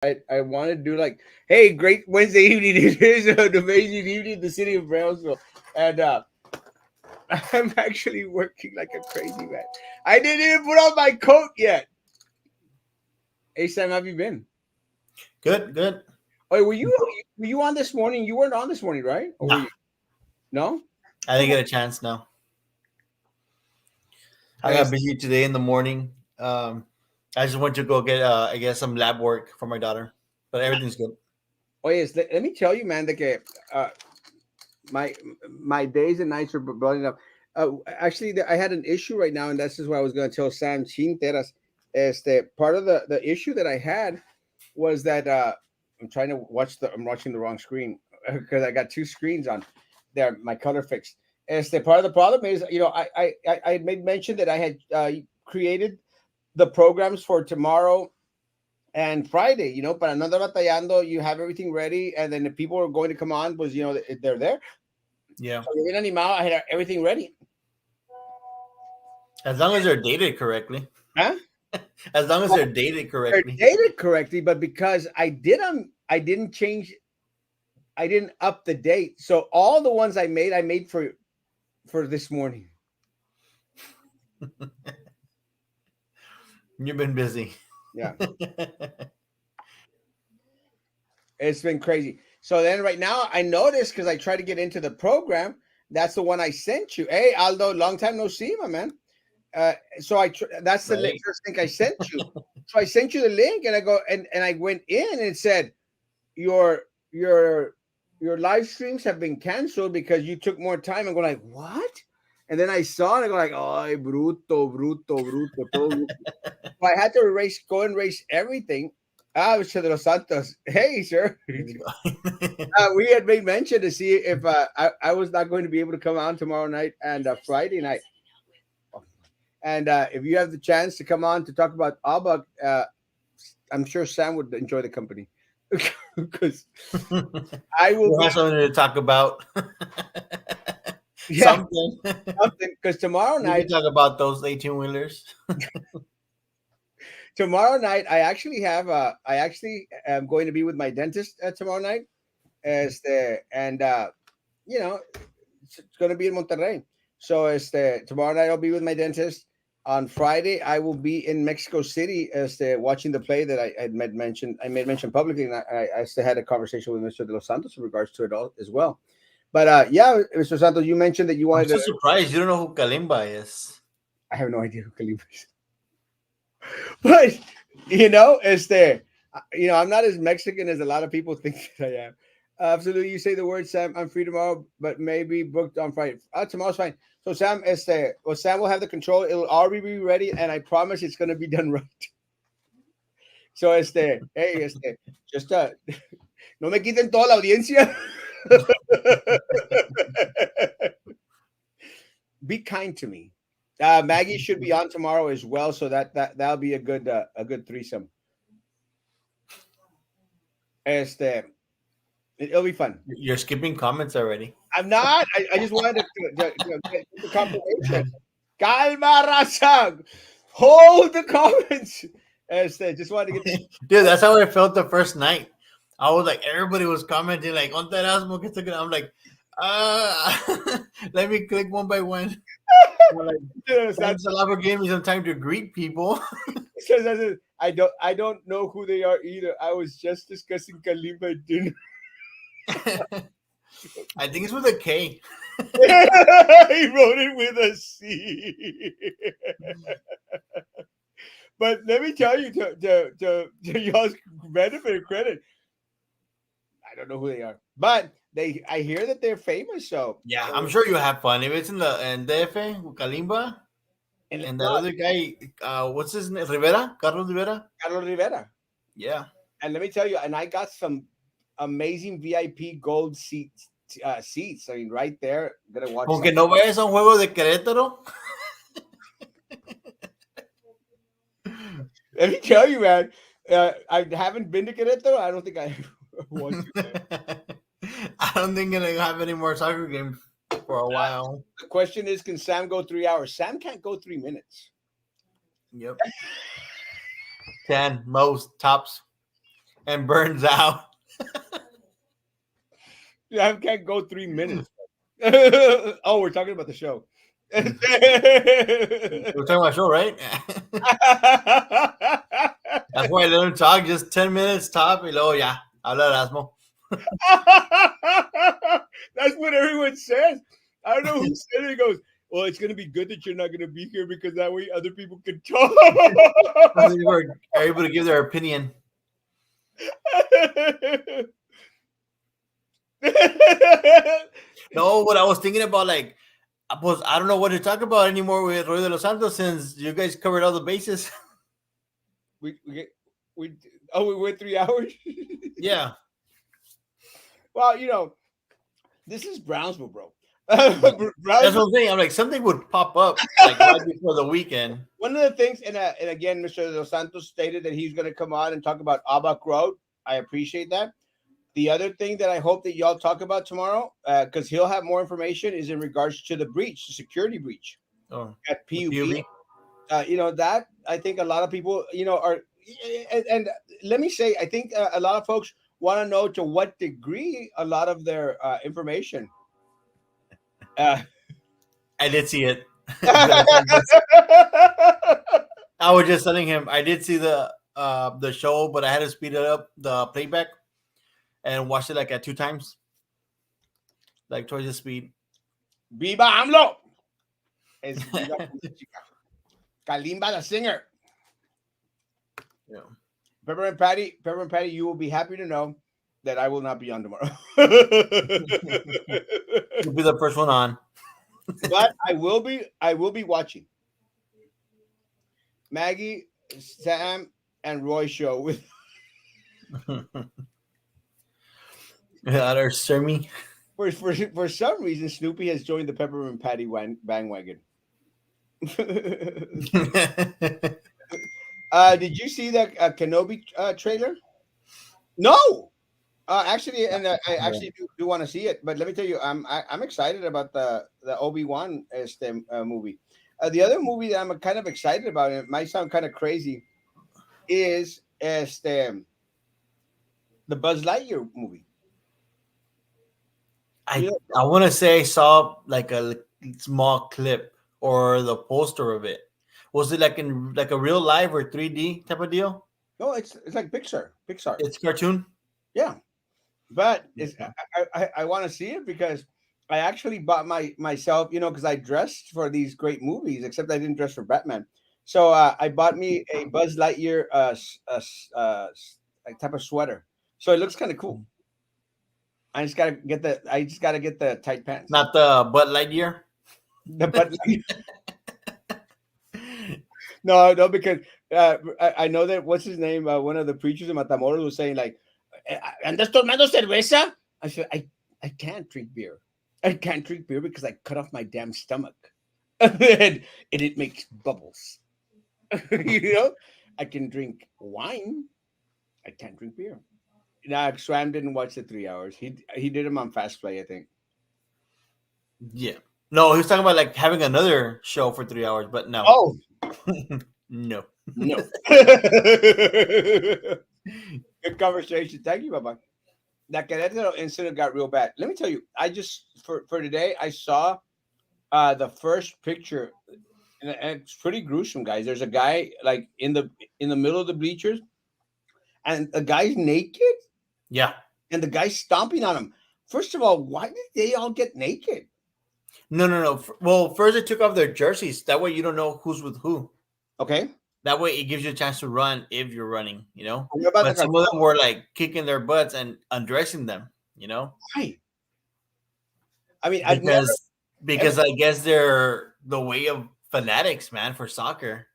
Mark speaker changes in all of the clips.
Speaker 1: I want to do like, hey, great Wednesday evening. It is an amazing evening in the city of Brownsville, and I'm actually working like a crazy man. I didn't even put on my coat yet. Hey Sam, how have you been?
Speaker 2: Good, good.
Speaker 1: Oh, were you on this morning? You weren't on this morning, right? Or were
Speaker 2: Nah,
Speaker 1: you? No.
Speaker 2: I didn't get a chance. No, I got
Speaker 1: Yes.
Speaker 2: busy today in the morning. I just went to go get, I guess, some lab work for my daughter, but everything's good.
Speaker 1: Oh yes. Let me tell you, man. That uh, my my days and nights are blowing up. Actually, I had an issue right now, and this is what I was going to tell Sam Chinteras. Is that part of the issue that I had was that I'm watching the wrong screen because I got two screens on there. My color fixed. Is the part of the problem is I had made mention that I had created the programs for tomorrow and Friday. But another batallando, you have everything ready, and then the people are going to come on was they're there.
Speaker 2: Yeah,
Speaker 1: So bien animado, I had everything ready.
Speaker 2: as long as they're dated correctly.
Speaker 1: Huh?
Speaker 2: As long as they're dated
Speaker 1: They're
Speaker 2: correctly.
Speaker 1: dated correctly, but because I didn't change, I didn't up the date. So all the ones I made for this morning.
Speaker 2: You've been busy.
Speaker 1: Yeah, it's been crazy. So then right now I noticed because I tried to get into the program. That's the one I sent you. Hey Aldo, long time no see, my man. That's the
Speaker 2: Right.
Speaker 1: first link I sent you. So I sent you the link, and I go and I went in, and it said your your your live streams have been canceled because you took more time. And go like, what? And then I saw it. I go like, oh, bruto, bruto, bruto. Todo. So I had to go and erase everything. Mr. De Los Santos. Hey, sir.
Speaker 2: There you go.
Speaker 1: We had made mention to see if I was not going to be able to come on tomorrow night and Friday night. And if you have the chance to come on to talk about ABBA, I'm sure Sam would enjoy the company because I will
Speaker 2: We'll
Speaker 1: be
Speaker 2: have something to talk about.
Speaker 1: yeah
Speaker 2: Something.
Speaker 1: something because tomorrow
Speaker 2: We can
Speaker 1: night
Speaker 2: talk about those 18 wheelers.
Speaker 1: I actually am going to be with my dentist tomorrow night as the and it's going to be in Monterrey. So tomorrow night I'll be with my dentist. On Friday I will be in Mexico City watching the play that I made mention publicly, and I still had a conversation with Mr. De Los Santos in regards to it all as well. But yeah, Mr. Santos, you mentioned that you
Speaker 2: I'm
Speaker 1: wanted
Speaker 2: so
Speaker 1: to.
Speaker 2: surprised you don't know who Kalimba is.
Speaker 1: I have no idea who Khalifa is, but I'm not as Mexican as a lot of people think that I am. Absolutely, you say the word, Sam. I'm free tomorrow, but maybe booked on Friday. Tomorrow's fine. So Sam will have the control. It'll already be ready, and I promise it's gonna be done right. So hey, just no me quiten toda la audiencia. Be kind to me. Maggie should be on tomorrow as well, so that'll be a good threesome. Este, it'll be fun.
Speaker 2: You're skipping comments already.
Speaker 1: I'm not. I just wanted to get the confirmation. Calma, raza. Hold the comments. Just wanted to get.
Speaker 2: Dude, that's how I felt the first night. I was like, everybody was commenting like, "On Erasmo que está good." I'm like, let me click one by one. I'm like, thanks a lot for giving me some time to greet people.
Speaker 1: I don't know who they are either. I was just discussing Kalimba at dinner.
Speaker 2: I think it's with a K.
Speaker 1: He wrote it with a C. But let me tell you, to y'all's benefit and credit, I don't know who they are, but I hear that they're famous. So
Speaker 2: Yeah, I'm sure you have fun. If it's in the DF with Kalimba
Speaker 1: and
Speaker 2: and that
Speaker 1: no,
Speaker 2: other guy, what's his name? Rivera? Carlos Rivera?
Speaker 1: Carlos Rivera.
Speaker 2: Yeah.
Speaker 1: And let me tell you, and I got some amazing VIP gold seats. I mean, right there, I'm gonna watch
Speaker 2: Aunque
Speaker 1: some.
Speaker 2: no vayas a un juego de Querétaro.
Speaker 1: Let me tell you, man. I haven't been to Querétaro. I don't think I want to.
Speaker 2: I don't think gonna have any more soccer games for a while.
Speaker 1: The question is, can Sam go 3 hours? Sam can't go 3 minutes.
Speaker 2: Yep. 10 most tops. and burns out.
Speaker 1: I can't go 3 minutes. Oh, we're talking about the show.
Speaker 2: We're talking about show, right? That's why I let him talk just 10 minutes top. Y luego ya, habla Erasmo.
Speaker 1: That's what everyone says. I don't know who said it. He goes, well, it's going to be good that you're not going to be here because that way other people can talk.
Speaker 2: Are able to give their opinion. No, what I was thinking about, like, I don't know what to talk about anymore with Roy de los Santos since you guys covered all the bases.
Speaker 1: we went 3 hours.
Speaker 2: Yeah.
Speaker 1: Well, you know, this is Brownsville, bro.
Speaker 2: That's what I'm saying. I'm like, something would pop up like right before the weekend.
Speaker 1: One of the things, and again, Mr. Dos Santos stated that he's going to come on and talk about Abac Road. I appreciate that. The other thing that I hope that y'all talk about tomorrow, because he'll have more information, is in regards to the breach, the security breach at PUB. You know, that I think a lot of people, you know, are, and let me say, I think a lot of folks want to know to what degree a lot of their information.
Speaker 2: I did see it. I was just telling him I did see the show, but I had to speed it up the playback and watch it like at 2 times, like twice the speed.
Speaker 1: Viva AMLO! Es Kalimba the singer.
Speaker 2: Yeah.
Speaker 1: Peppermint Patty, you will be happy to know that I will not be on tomorrow.
Speaker 2: You'll be the first one on.
Speaker 1: But I will be watching Maggie, Sam, and Roy show with
Speaker 2: Or Sermi.
Speaker 1: For some reason Snoopy has joined the Peppermint Patty bandwagon. Did you see that Kenobi trailer? No. Actually, and I actually do want to see it. But let me tell you, I'm excited about the Obi-Wan movie. The other movie that I'm kind of excited about, and it might sound kind of crazy, is the Buzz Lightyear movie.
Speaker 2: I want to say I saw like a small clip or the poster of it. Was it like in like a real live or 3D type of deal?
Speaker 1: No, it's like Pixar.
Speaker 2: It's cartoon.
Speaker 1: Yeah, but I want to see it because I actually bought myself, you know, because I dressed for these great movies, except I didn't dress for Batman. So I bought me a Buzz Lightyear type of sweater. So it looks kind of cool. I just gotta get the tight pants.
Speaker 2: Not the Bud Lightyear.
Speaker 1: The Bud Lightyear. No, because I know that what's his name? One of the preachers in Matamoros was saying like, "¿Andas tomando cerveza?" I said, I can't drink beer. I can't drink beer because I cut off my damn stomach, and it makes bubbles. You know, I can drink wine. I can't drink beer. Now, Swam didn't watch the 3 hours. He did them on Fast Play, I think.
Speaker 2: Yeah. No, he was talking about like having another show for 3 hours, but no.
Speaker 1: Oh,
Speaker 2: no.
Speaker 1: Good conversation. Thank you, Baba. That Querétaro incident got real bad. Let me tell you, I just for today I saw the first picture, and it's pretty gruesome, guys. There's a guy like in the middle of the bleachers, and the guy's naked.
Speaker 2: Yeah.
Speaker 1: And the guy's stomping on him. First of all, why did they all get naked?
Speaker 2: No. Well, first they took off their jerseys. That way you don't know who's with who.
Speaker 1: Okay.
Speaker 2: That way it gives you a chance to run if you're running, you know?
Speaker 1: But
Speaker 2: some of them were like kicking their butts and undressing them, you know?
Speaker 1: Right. I mean,
Speaker 2: because I guess they're the way of fanatics, man, for soccer.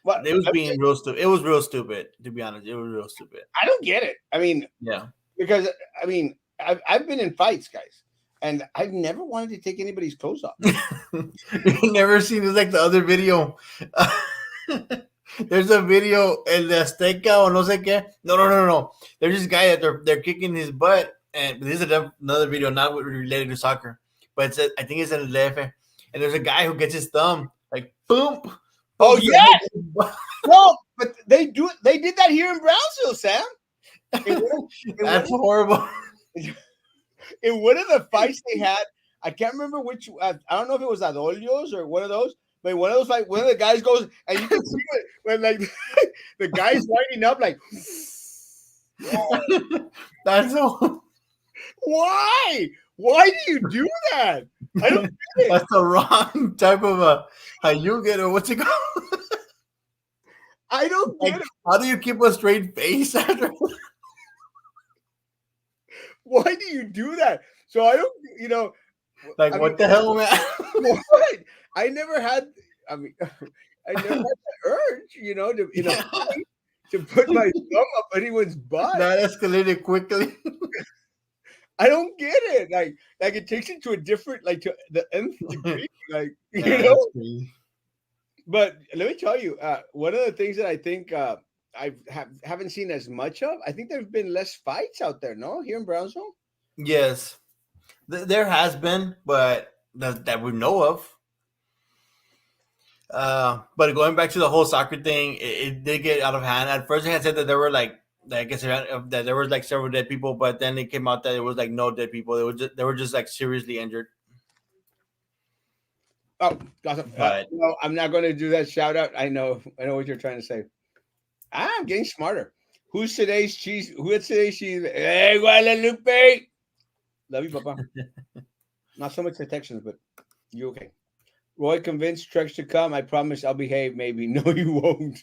Speaker 2: Well, it was being real stupid. It was real stupid, to be honest. It was real stupid.
Speaker 1: I don't get it. I mean,
Speaker 2: yeah.
Speaker 1: Because, I mean, I've been in fights, guys, and I've never wanted to take anybody's clothes off.
Speaker 2: You've never seen like the other video. There's a video in the Azteca or no sé qué. No. There's this guy that they're kicking his butt, and this is another video not related to soccer, but I think it's in the DF, and there's a guy who gets his thumb like boom.
Speaker 1: Oh yeah. No, but they did that here in Brownsville, Sam. in one of, in one
Speaker 2: That's horrible.
Speaker 1: in one of the fights they had, I can't remember which. I don't know if it was Adolios or one of those. But in one of those fights, one of the guys goes, and you can see when like the guy's lighting up, like,
Speaker 2: That's so.
Speaker 1: why? Why do you do that? I don't get it.
Speaker 2: That's the wrong type of how you get it. What's it called?
Speaker 1: I don't get
Speaker 2: Like,
Speaker 1: it.
Speaker 2: how do you keep a straight face after?
Speaker 1: Why do you do that? So I don't,
Speaker 2: Like,
Speaker 1: I mean,
Speaker 2: what the hell, man?
Speaker 1: what? I never had. I mean, I never had the urge, to fight, to put my thumb up anyone's butt.
Speaker 2: That escalated quickly.
Speaker 1: I don't get it. Like it takes it to a different, like to the nth degree. Like
Speaker 2: Yeah, that's crazy.
Speaker 1: But let me tell you, one of the things that I think haven't seen as much of. I think there's been less fights out there, no, here in Brownsville.
Speaker 2: Yes, there has been, but that we know of. But going back to the whole soccer thing, it did get out of hand. At first, they had said that there were like I guess that there was like several dead people, but then it came out that it was like no dead people. They were just like seriously injured.
Speaker 1: Oh, awesome.
Speaker 2: But
Speaker 1: No, I'm not going to do that shout out. I know what you're trying to say. I'm getting smarter. Who's today's cheese? Who's today's cheese? Hey, Guadalupe. Love you, Papa. Not so much the Texans, but you okay? Roy convinced Trex to come. I promise I'll behave. Maybe no, you won't.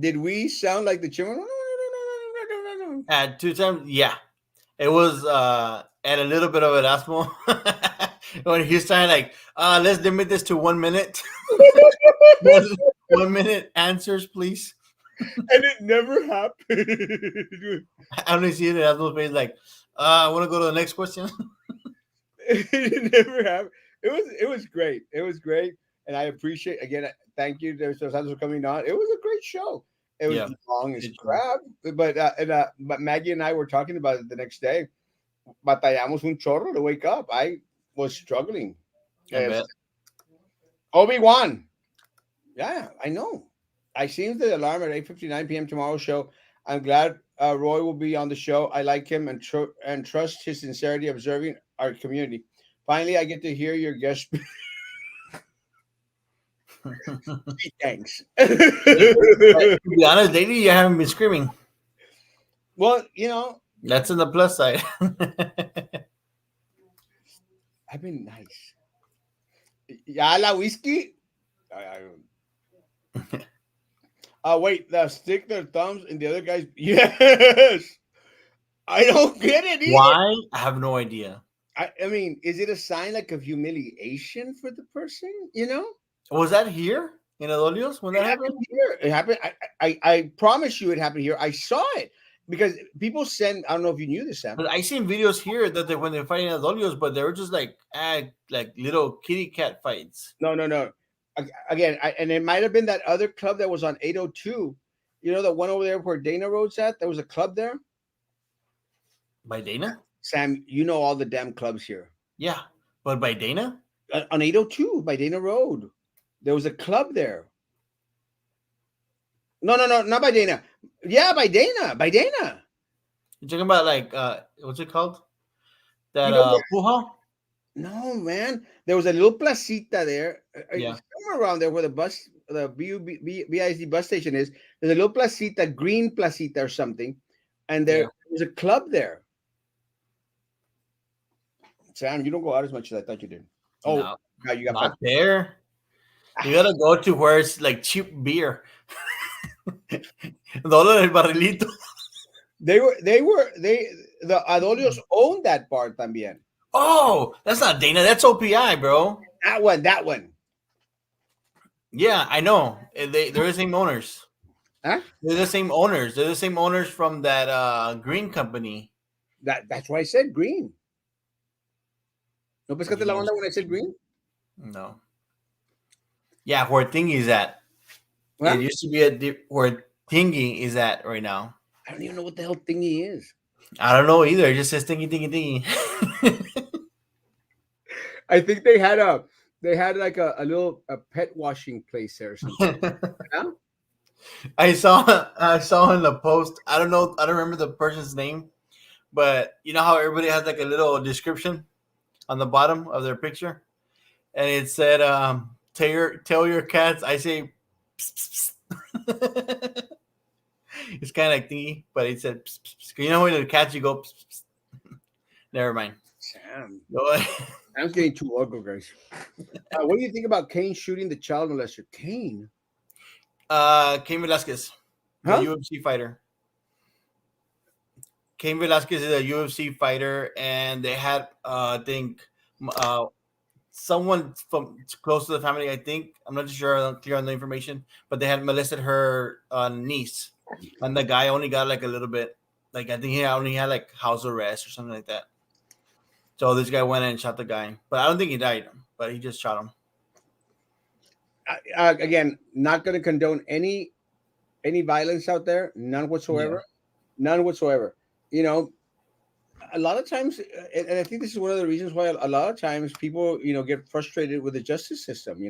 Speaker 1: Did we sound like the children?
Speaker 2: at 2 times, yeah, it was at a little bit of Erasmo when he's trying like, let's limit this to 1 minute. 1 minute answers, please.
Speaker 1: And it never happened.
Speaker 2: I only see it in Erasmo's face like, I want to go to the next question.
Speaker 1: It never happened. It was great. It was great, and I appreciate again. Thank you to Santos for coming on. It was a great show. It was long as crap, but Maggie and I were talking about it the next day. Batallamos un chorro to wake up. I was struggling. Obi-Wan. Yeah, I know. I seen the alarm at 8:59 p.m. tomorrow's show. I'm glad Roy will be on the show. I like him and trust his sincerity observing our community. Finally, I get to hear your guest. Thanks.
Speaker 2: To be honest, lately you haven't been screaming.
Speaker 1: Well,
Speaker 2: that's on the plus side.
Speaker 1: I've been nice. Ya la whiskey. Wait, stick their thumbs in the other guy's. Yes. I don't get it either.
Speaker 2: Why? I have no idea.
Speaker 1: I mean, is it a sign like of humiliation for the person?
Speaker 2: Was that here in Adolios when that happened?
Speaker 1: Here. It happened. I promise you, it happened here. I saw it because people send. I don't know if you knew this, Sam.
Speaker 2: But I seen videos here that when they're fighting Adolios, but they were just like little kitty cat fights.
Speaker 1: No. Again, and it might have been that other club that was on 802. The one over there where Dana Road's at. There was a club there.
Speaker 2: By Dana?
Speaker 1: Sam, you know all the damn clubs here.
Speaker 2: Yeah, but by Dana?
Speaker 1: On 802, by Dana Road. There was a club there. No, not by Dana. Yeah, by Dana.
Speaker 2: You're talking about like, what's it called? That Puja?
Speaker 1: No, man. There was a little placita there.
Speaker 2: Yeah.
Speaker 1: Somewhere around there where the BISD bus station is. There's a little placita, green placita or something. And there was a club there. Sam, you don't go out as much as I thought you did. Oh,
Speaker 2: no,
Speaker 1: now you got
Speaker 2: not there. You gotta go to where it's like cheap beer. $1 el barrilito.
Speaker 1: The Adolios owned that bar también.
Speaker 2: Oh, that's not Dana. That's OPI, bro.
Speaker 1: That one.
Speaker 2: Yeah, I know. They're the same owners.
Speaker 1: Huh?
Speaker 2: They're the same owners. They're the same owners from that green company.
Speaker 1: That's why I said green. ¿No pescaste la onda when I said green?
Speaker 2: No. Yeah, where Thingy is at.
Speaker 1: Huh?
Speaker 2: It used to be where Thingy is at right now.
Speaker 1: I don't even know what the hell Thingy is.
Speaker 2: I don't know either. It just says Thingy.
Speaker 1: I think they had like a little pet washing place there or something. Yeah?
Speaker 2: I saw in the post. I don't know. I don't remember the person's name, but you know how everybody has like a little description on the bottom of their picture, and it said, "Tell your cats I say." Psst, psst, psst." It's kind of like thingy, but it said, psst, psst, psst. You know when the cats you go. Psst, psst. Never mind.
Speaker 1: Sam,
Speaker 2: Go ahead.
Speaker 1: I'm getting too local, guys. What do you think about Kane shooting the child molester? Kane,
Speaker 2: Cain Velasquez, the
Speaker 1: huh?
Speaker 2: UFC fighter. Cain Velasquez is a UFC fighter, and they had, I think, uh, someone from close to the family. I think I'm not sure, I'm clear on the information, but they had molested her niece, and the guy only got like a little bit, like I think he only had like house arrest or something like that. So this guy went and shot the guy, but I don't think he died, but he just shot him.
Speaker 1: Again, not going to condone any violence out there, none
Speaker 2: Yeah,
Speaker 1: whatsoever, none whatsoever. You know, a lot of times, and I think this is one of the reasons why a lot of times people, get frustrated with the justice system. They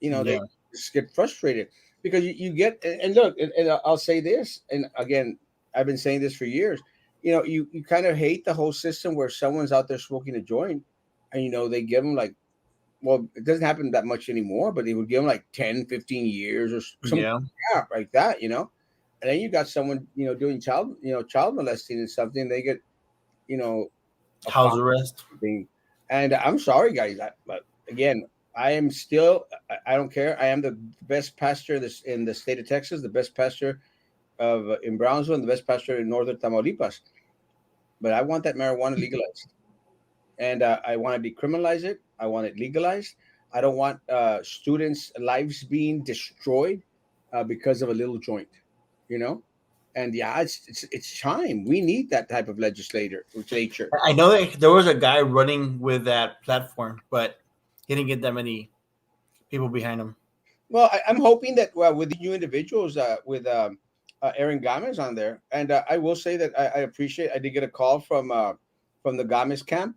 Speaker 2: yeah,
Speaker 1: just get frustrated because you get and look, and I'll say this, and again, I've been saying this for years. You kind of hate the whole system where someone's out there smoking a joint, and they give them like, well, it doesn't happen that much anymore, but they would give them like 10, 15 years or some
Speaker 2: yeah.
Speaker 1: crap like that. And then you got someone, doing child molesting and something, they get, you know, a
Speaker 2: House
Speaker 1: fine
Speaker 2: arrest.
Speaker 1: thing. And I'm sorry, guys, but again, I am still, I don't care. I am the best pastor in the state of Texas, the best pastor in Brownsville, and the best pastor in northern Tamaulipas. But I want that marijuana legalized. And I want to decriminalize it. I want it legalized. I don't want students' lives being destroyed because of a little joint, you know. And yeah, it's time. We need that type of legislature.
Speaker 2: I know that there was a guy running with that platform, but he didn't get that many people behind him.
Speaker 1: Well, I'm hoping that with these new individuals, with Aaron Gomez on there, and I will say that I appreciate. I did get a call from the Gomez camp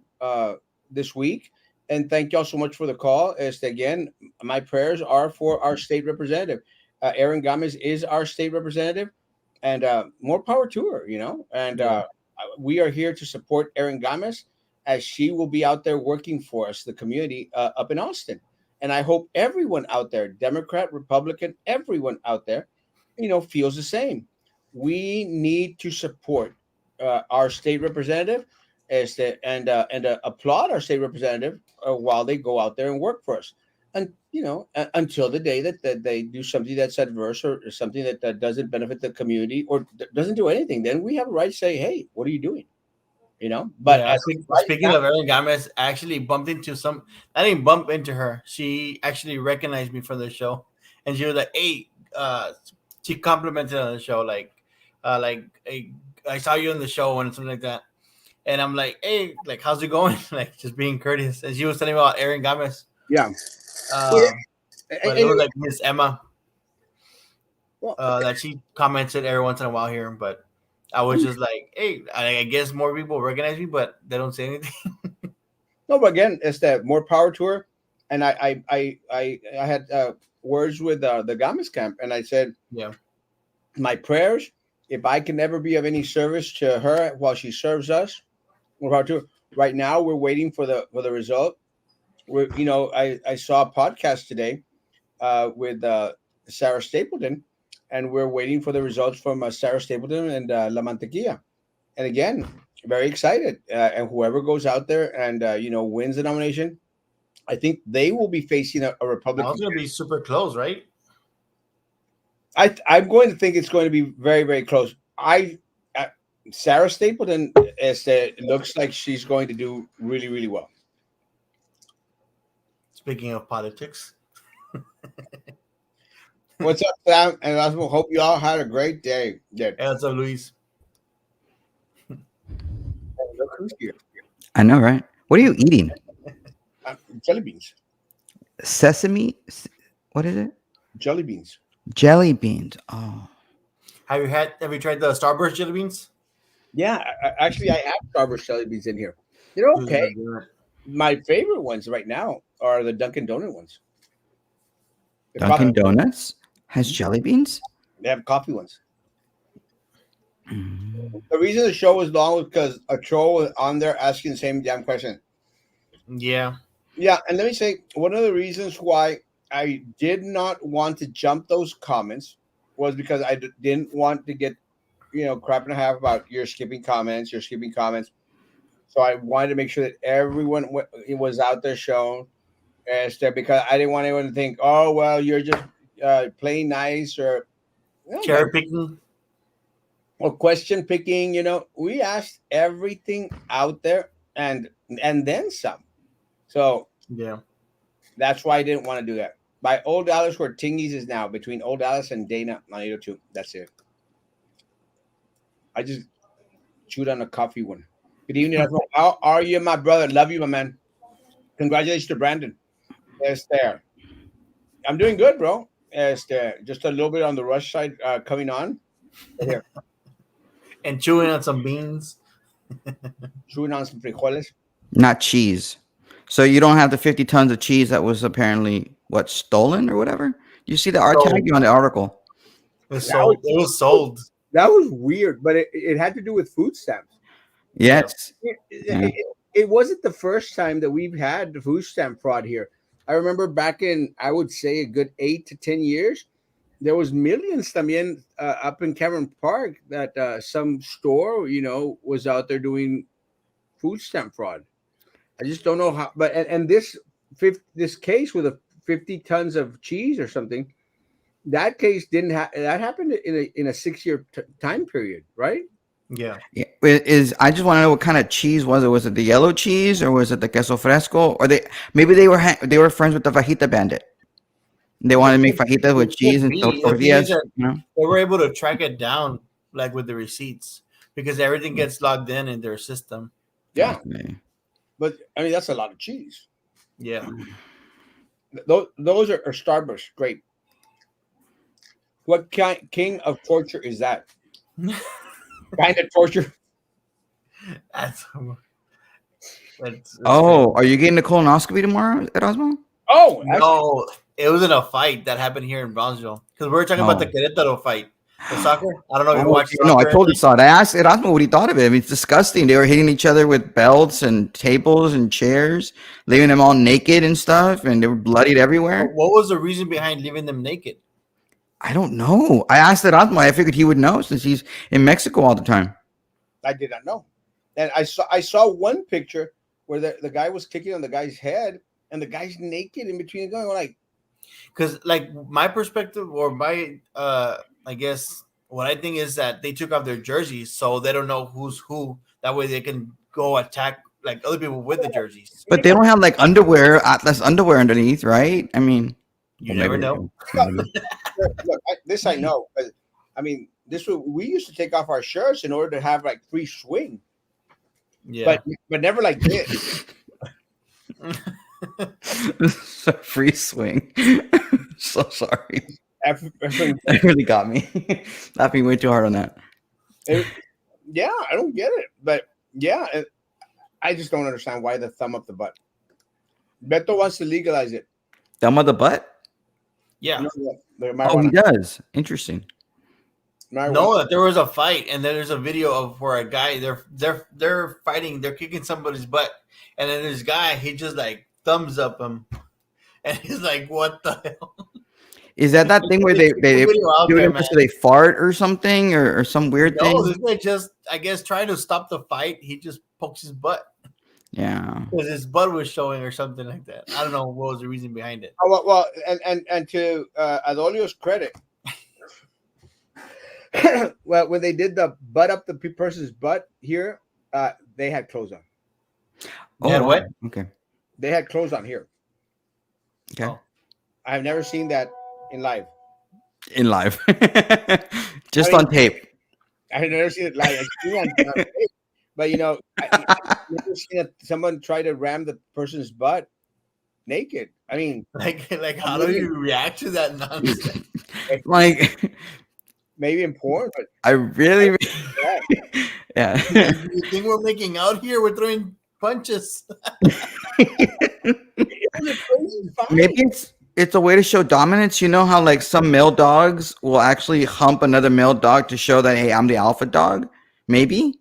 Speaker 1: this week, and thank y'all so much for the call. As again, my prayers are for our state representative. Aaron Gomez is our state representative, and more power to her. And
Speaker 2: Yeah,
Speaker 1: we are here to support Erin Gomez as she will be out there working for us, the community up in Austin. And I hope everyone out there, Democrat, Republican, everyone out there, feels the same. We need to support our state representative and applaud our state representative while they go out there and work for us. And until the day that they do something that's adverse or something that doesn't benefit the community or doesn't do anything, then we have a right to say, "Hey, what are you doing?" But
Speaker 2: yeah.
Speaker 1: as right
Speaker 2: Speaking
Speaker 1: now,
Speaker 2: of Erin Gomez, I actually bumped into some. I didn't bump into her. She actually recognized me from the show, and she was like, "Hey," she complimented on the show, like, "Hey, I saw you on the show," and something like that. And I'm like, "Hey, like, how's it going?" Like, just being courteous. And she was telling me about Erin Gomez.
Speaker 1: yeah. Well,
Speaker 2: Uh, but it was
Speaker 1: anyway,
Speaker 2: like Miss Emma,
Speaker 1: well,
Speaker 2: that she commented every once in a while here, but I was just like, hey, I guess more people recognize me, but they don't say anything.
Speaker 1: no, but again, it's that more power to her. And I had words with the Gomez camp, and I said,
Speaker 2: Yeah,
Speaker 1: my prayers, if I can ever be of any service to her while she serves us, more power to her. Right now, we're waiting for the result. I saw a podcast today with Sarah Stapleton, and we're waiting for the results from Sarah Stapleton and La Mantequilla. And again, very excited. And whoever goes out there and wins the nomination, I think they will be facing a
Speaker 2: that
Speaker 1: Republican.
Speaker 2: was gonna be super close, right?
Speaker 1: I'm going to think it's going to be very very close. Uh, Sarah Stapleton looks like she's going to do really really well.
Speaker 2: Speaking of politics,
Speaker 1: What's up, Sam? And I hope you all had a great day. Yeah.
Speaker 2: hey, what's up, Luis?
Speaker 1: Look who's here.
Speaker 3: I know, right? What are you eating?
Speaker 1: Uh, Jelly beans.
Speaker 3: Sesame? What is it?
Speaker 1: Jelly beans.
Speaker 3: Jelly beans. Oh,
Speaker 2: Have you tried the Starburst jelly beans?
Speaker 1: Yeah, actually, I have Starburst jelly beans in here. They're
Speaker 2: Those
Speaker 1: okay.
Speaker 2: are good.
Speaker 1: My favorite ones right now are the Dunkin' Donut ones. They pop.
Speaker 3: Dunkin' Donuts. Has jelly beans?
Speaker 1: They have coffee ones.
Speaker 3: Mm.
Speaker 1: The reason the show was long was because a troll was on there asking the same damn question.
Speaker 2: Yeah.
Speaker 1: Yeah, and let me say one of the reasons why I did not want to jump those comments was because didn't want to get crap and a half about you're skipping comments, you're skipping comments. So I wanted to make sure that everyone was out there shown as there because I didn't want anyone to think, oh well, you're just playing nice
Speaker 2: Cherry picking.
Speaker 1: or question picking. We asked everything out there and then some. So
Speaker 2: Yeah.
Speaker 1: that's why I didn't want to do that. By Old Dallas, where Tingies is now, between Old Dallas and Dana on 802. That's it. I just chewed on a coffee one. Good evening, everyone. How are you, my brother? Love you, my man. Congratulations to Brandon. Yes, there. I'm doing good, bro. Yes, there. Just a little bit on the rush side coming on. Right here,
Speaker 2: And chewing on some beans.
Speaker 1: chewing on some frijoles.
Speaker 3: Not cheese. So you don't have the 50 tons of cheese that was apparently what stolen or whatever. You see the art tag
Speaker 2: Sold.
Speaker 3: on the article.
Speaker 2: It was
Speaker 1: That
Speaker 2: sold. It was sold.
Speaker 1: that was weird, but it had to do with food stamps.
Speaker 2: Yeah.
Speaker 3: Yes.
Speaker 1: It,
Speaker 3: Yeah.
Speaker 1: it, it wasn't the first time that we've had the food stamp fraud here. I remember back in, I would say, a good 8 to 10 years, there was millions también up in Cameron Park that some store, was out there doing food stamp fraud. I just don't know how. But and this case with a 50 tons of cheese or something, that case didn't that happened in a 6 year time period, right?
Speaker 2: Yeah.
Speaker 3: Yeah, I just want to know what kind of cheese was it? Was it the yellow cheese or was it the queso fresco? Or maybe they were friends with the fajita bandit. They wanted to make fajitas with
Speaker 2: It
Speaker 3: cheese
Speaker 2: could
Speaker 3: and
Speaker 2: be. The thing is
Speaker 3: tortillas.
Speaker 2: that they were able to track it down, like with the receipts, because everything gets logged in their system.
Speaker 1: Yeah,
Speaker 3: Okay.
Speaker 1: but I mean that's a lot of cheese.
Speaker 2: Yeah.
Speaker 1: Those are Starburst. Great. What king of torture is that? Kind of torture.
Speaker 2: that's, that's
Speaker 3: Oh, are you getting a colonoscopy tomorrow, Erasmo?
Speaker 1: Oh,
Speaker 2: no, it wasn't a fight that happened here in Brownsville because we were talking about the
Speaker 3: Oh.
Speaker 2: Querétaro fight, the soccer. I don't know if you
Speaker 3: Oh,
Speaker 2: watched
Speaker 3: no, I
Speaker 2: soccer.
Speaker 3: totally saw it. I asked Erasmo what he thought of it. I mean, it's disgusting. They were hitting each other with belts and tables and chairs, leaving them all naked and stuff, and they were bloodied everywhere.
Speaker 2: What was the reason behind leaving them naked?
Speaker 3: I don't know. I asked Erasmo. I figured he would know since he's in Mexico all the time.
Speaker 1: I did not know. And I saw one picture where the guy was kicking on the guy's head, and the guy's naked in between going like.
Speaker 2: Because like my perspective or my I guess what I think is that they took off their jerseys so they don't know who's who. That way they can go attack like other people with the jerseys.
Speaker 3: But they don't have like underwear, Atlas underwear underneath, right? I mean,
Speaker 2: You
Speaker 3: well,
Speaker 2: never
Speaker 3: maybe they
Speaker 2: know.
Speaker 3: do.
Speaker 1: Look, this I know. But, I mean, we used to take off our shirts in order to have like free swing,
Speaker 2: Yeah.
Speaker 1: but never like this.
Speaker 3: So free swing. So sorry.
Speaker 1: Effing-
Speaker 3: That really got me. Laughing way too hard on that.
Speaker 1: yeah, I don't get it, but yeah, I just don't understand why the thumb up the butt. Beto wants to legalize it.
Speaker 3: Thumb of the butt?
Speaker 2: Yeah.
Speaker 3: Oh, he
Speaker 1: Marijuana.
Speaker 3: does. Interesting.
Speaker 1: Marijuana.
Speaker 2: No, that there was a fight, and then there's a video of where a guy they're fighting, they're kicking somebody's butt, and then this guy he just like thumbs up him, and he's like, "What the hell?"
Speaker 3: Is that thing where they
Speaker 2: Video out
Speaker 3: do
Speaker 2: there,
Speaker 3: it
Speaker 2: man.
Speaker 3: so they fart or something or some weird
Speaker 2: No,
Speaker 3: thing?
Speaker 2: this guy just I guess trying to stop the fight, he just pokes his butt
Speaker 3: Yeah.
Speaker 2: because his butt was showing or something like that. I don't know what was the reason behind it.
Speaker 1: Oh, well, and to Adolio's credit, well, when they did the butt up the person's butt here, they had clothes on.
Speaker 2: Yeah, what?
Speaker 3: Okay.
Speaker 1: They had clothes on here.
Speaker 3: Okay.
Speaker 2: Oh.
Speaker 1: I have never seen that in live.
Speaker 3: In live. Just
Speaker 1: I mean-
Speaker 3: on tape.
Speaker 1: I have never seen it live. I've seen it on tape, but I've never seen someone try to ram the person's butt naked. I mean,
Speaker 2: Like how do you react to that nonsense?
Speaker 3: Like
Speaker 1: maybe in porn, but
Speaker 3: I really yeah.
Speaker 2: You think we're making out here? We're throwing punches.
Speaker 1: it was a crazy fight.
Speaker 3: Maybe it's it's a way to show dominance. You know how like some male dogs will actually hump another male dog to show that hey, I'm the alpha dog. Maybe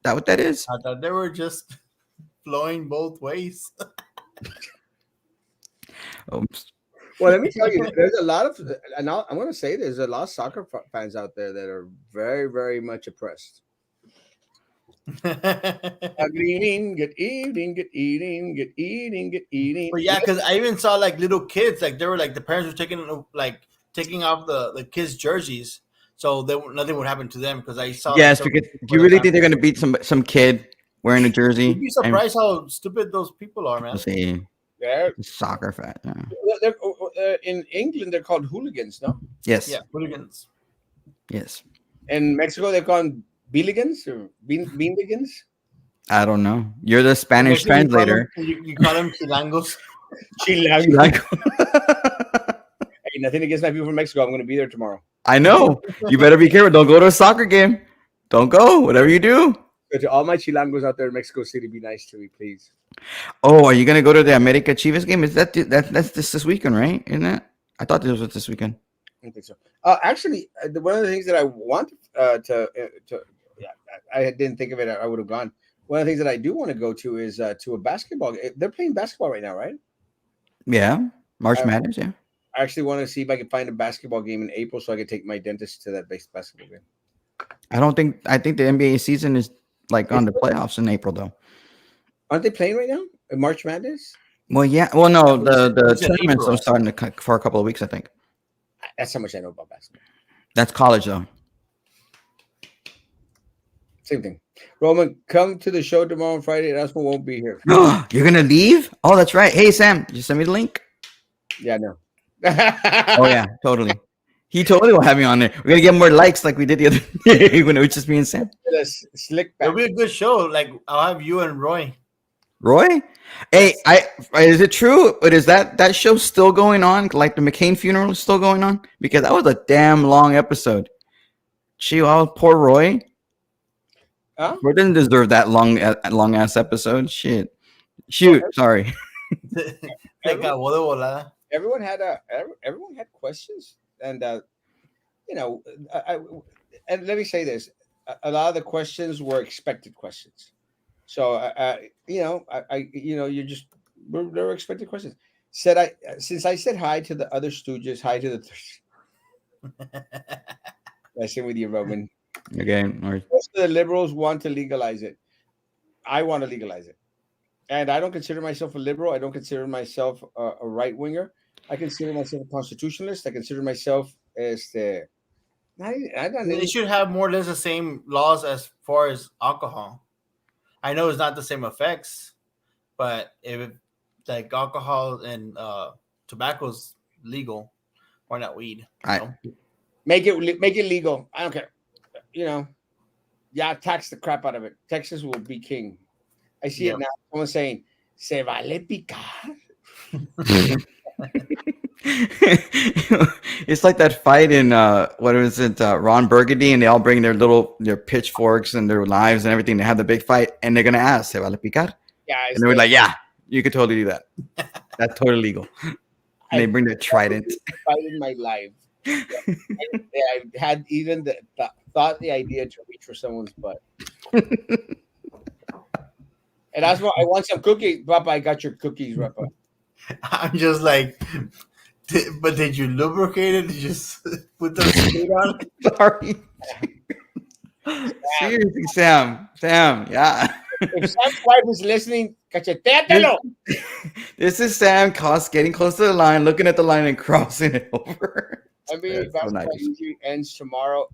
Speaker 3: that what that is.
Speaker 2: I thought they were just flowing both ways.
Speaker 3: Oops.
Speaker 1: Well, let me tell you, there's a lot of, and I'm going to say there's a lot of soccer fans out there that are very, very much oppressed. Good evening, good evening, good evening, good evening, good evening.
Speaker 2: But yeah, because I even saw like little kids, like they were like the parents were taking off the kids' jerseys, so nothing would happen to them. Because I saw
Speaker 3: Yes,
Speaker 2: like,
Speaker 3: because do you really think they're gonna beat some kid wearing a jersey?
Speaker 2: you'd be surprised how stupid those people are, man.
Speaker 3: We'll see.
Speaker 1: They're,
Speaker 3: Soccer fan.
Speaker 1: in England, they're called hooligans, no?
Speaker 3: Yes.
Speaker 2: Yeah, hooligans.
Speaker 3: Yes.
Speaker 1: In Mexico, they're called beeligans or beandigans.
Speaker 3: I don't know. You're the Spanish
Speaker 2: Actually,
Speaker 3: translator.
Speaker 2: You call them chilangos.
Speaker 1: Chilango.
Speaker 3: Like,
Speaker 1: Hey, nothing against my people from Mexico. I'm going to be there tomorrow.
Speaker 3: I know. You better be careful. Don't go to a soccer game. Don't go. Whatever you do.
Speaker 1: So to all my chilangos out there in Mexico City, be nice to me, please.
Speaker 3: Oh, are you gonna go to the America Chivas game? Is that's this weekend, right? Isn't it? I thought this was this weekend.
Speaker 1: I don't think so. Actually, one of the things that I want yeah, I didn't think of it. I would have gone. One of the things that I do want to go to is to a basketball. They're playing basketball right now, right?
Speaker 3: Yeah, March Madness. Yeah.
Speaker 1: I actually want to see if I can find a basketball game in April so I can take my dentist to that basketball game.
Speaker 3: I think the NBA season is like on the playoffs in April though.
Speaker 1: Aren't they playing right now? In March Madness?
Speaker 3: Well, yeah. Well, no, the
Speaker 2: It's in
Speaker 3: tournaments
Speaker 2: April.
Speaker 3: are starting for a couple of weeks. I think
Speaker 1: That's how much I know about basketball.
Speaker 3: that's college though.
Speaker 1: Same thing. Roman, come to the show tomorrow on Friday. Erasmo won't be here.
Speaker 3: You're gonna leave? Oh, that's right. Hey, Sam, you send me the link.
Speaker 1: Yeah, no.
Speaker 3: Oh yeah, totally. He totally will have me on there. We're gonna get more likes like we did the other day when it was just me and Sam.
Speaker 1: Slick back.
Speaker 2: It'll be a good show. Like I'll have you and Roy.
Speaker 3: Roy, hey, is it true? But is that show still going on? Like the McCain funeral is still going on? Because that was a damn long episode. Gee, poor Roy.
Speaker 1: Huh?
Speaker 3: Roy didn't deserve that long ass episode. Shit. Shoot, sorry.
Speaker 2: Like a boda volada.
Speaker 1: Everyone had questions, and you know, and let me say this: a lot of the questions were expected questions. So, you know, they're expected questions. Since I said hi to the other Stooges, hi to the. I same with you, Roman.
Speaker 3: Okay. Or,
Speaker 1: Most of the liberals want to legalize it. I want to legalize it, and I don't consider myself a liberal. I don't consider myself a right winger. I consider myself a constitutionalist. I consider myself as the.
Speaker 2: They should have more or less the same laws as far as alcohol. I know it's not the same effects, but if like alcohol and tobacco's legal, why not weed?
Speaker 1: Make it legal. I don't care. You know, yeah, tax the crap out of it. Texas will be king. I see it now. Someone saying, "Se vale picar."
Speaker 3: It's like that fight in what was it, Ron Burgundy, and they all bring their pitchforks and their knives and everything. They have the big fight, and they're gonna ask, "Se vale picar?"
Speaker 1: Yeah,
Speaker 3: and they were like, "Yeah, you could totally do that. That's totally legal." And they bring their trident.
Speaker 1: Fight in my life. Yeah. I had even the idea to reach for someone's butt. And that's why I want some cookies. Papa, I got your cookies, Papa.
Speaker 2: I'm just like, but did you lubricate it? Did you just put the sweet on?
Speaker 3: Sorry. Seriously, Sam, yeah.
Speaker 1: If Sam's wife is listening, cacheteatelo.
Speaker 3: This is Sam getting close to the line, looking at the line and crossing it over.
Speaker 1: I mean, basketball usually ends tomorrow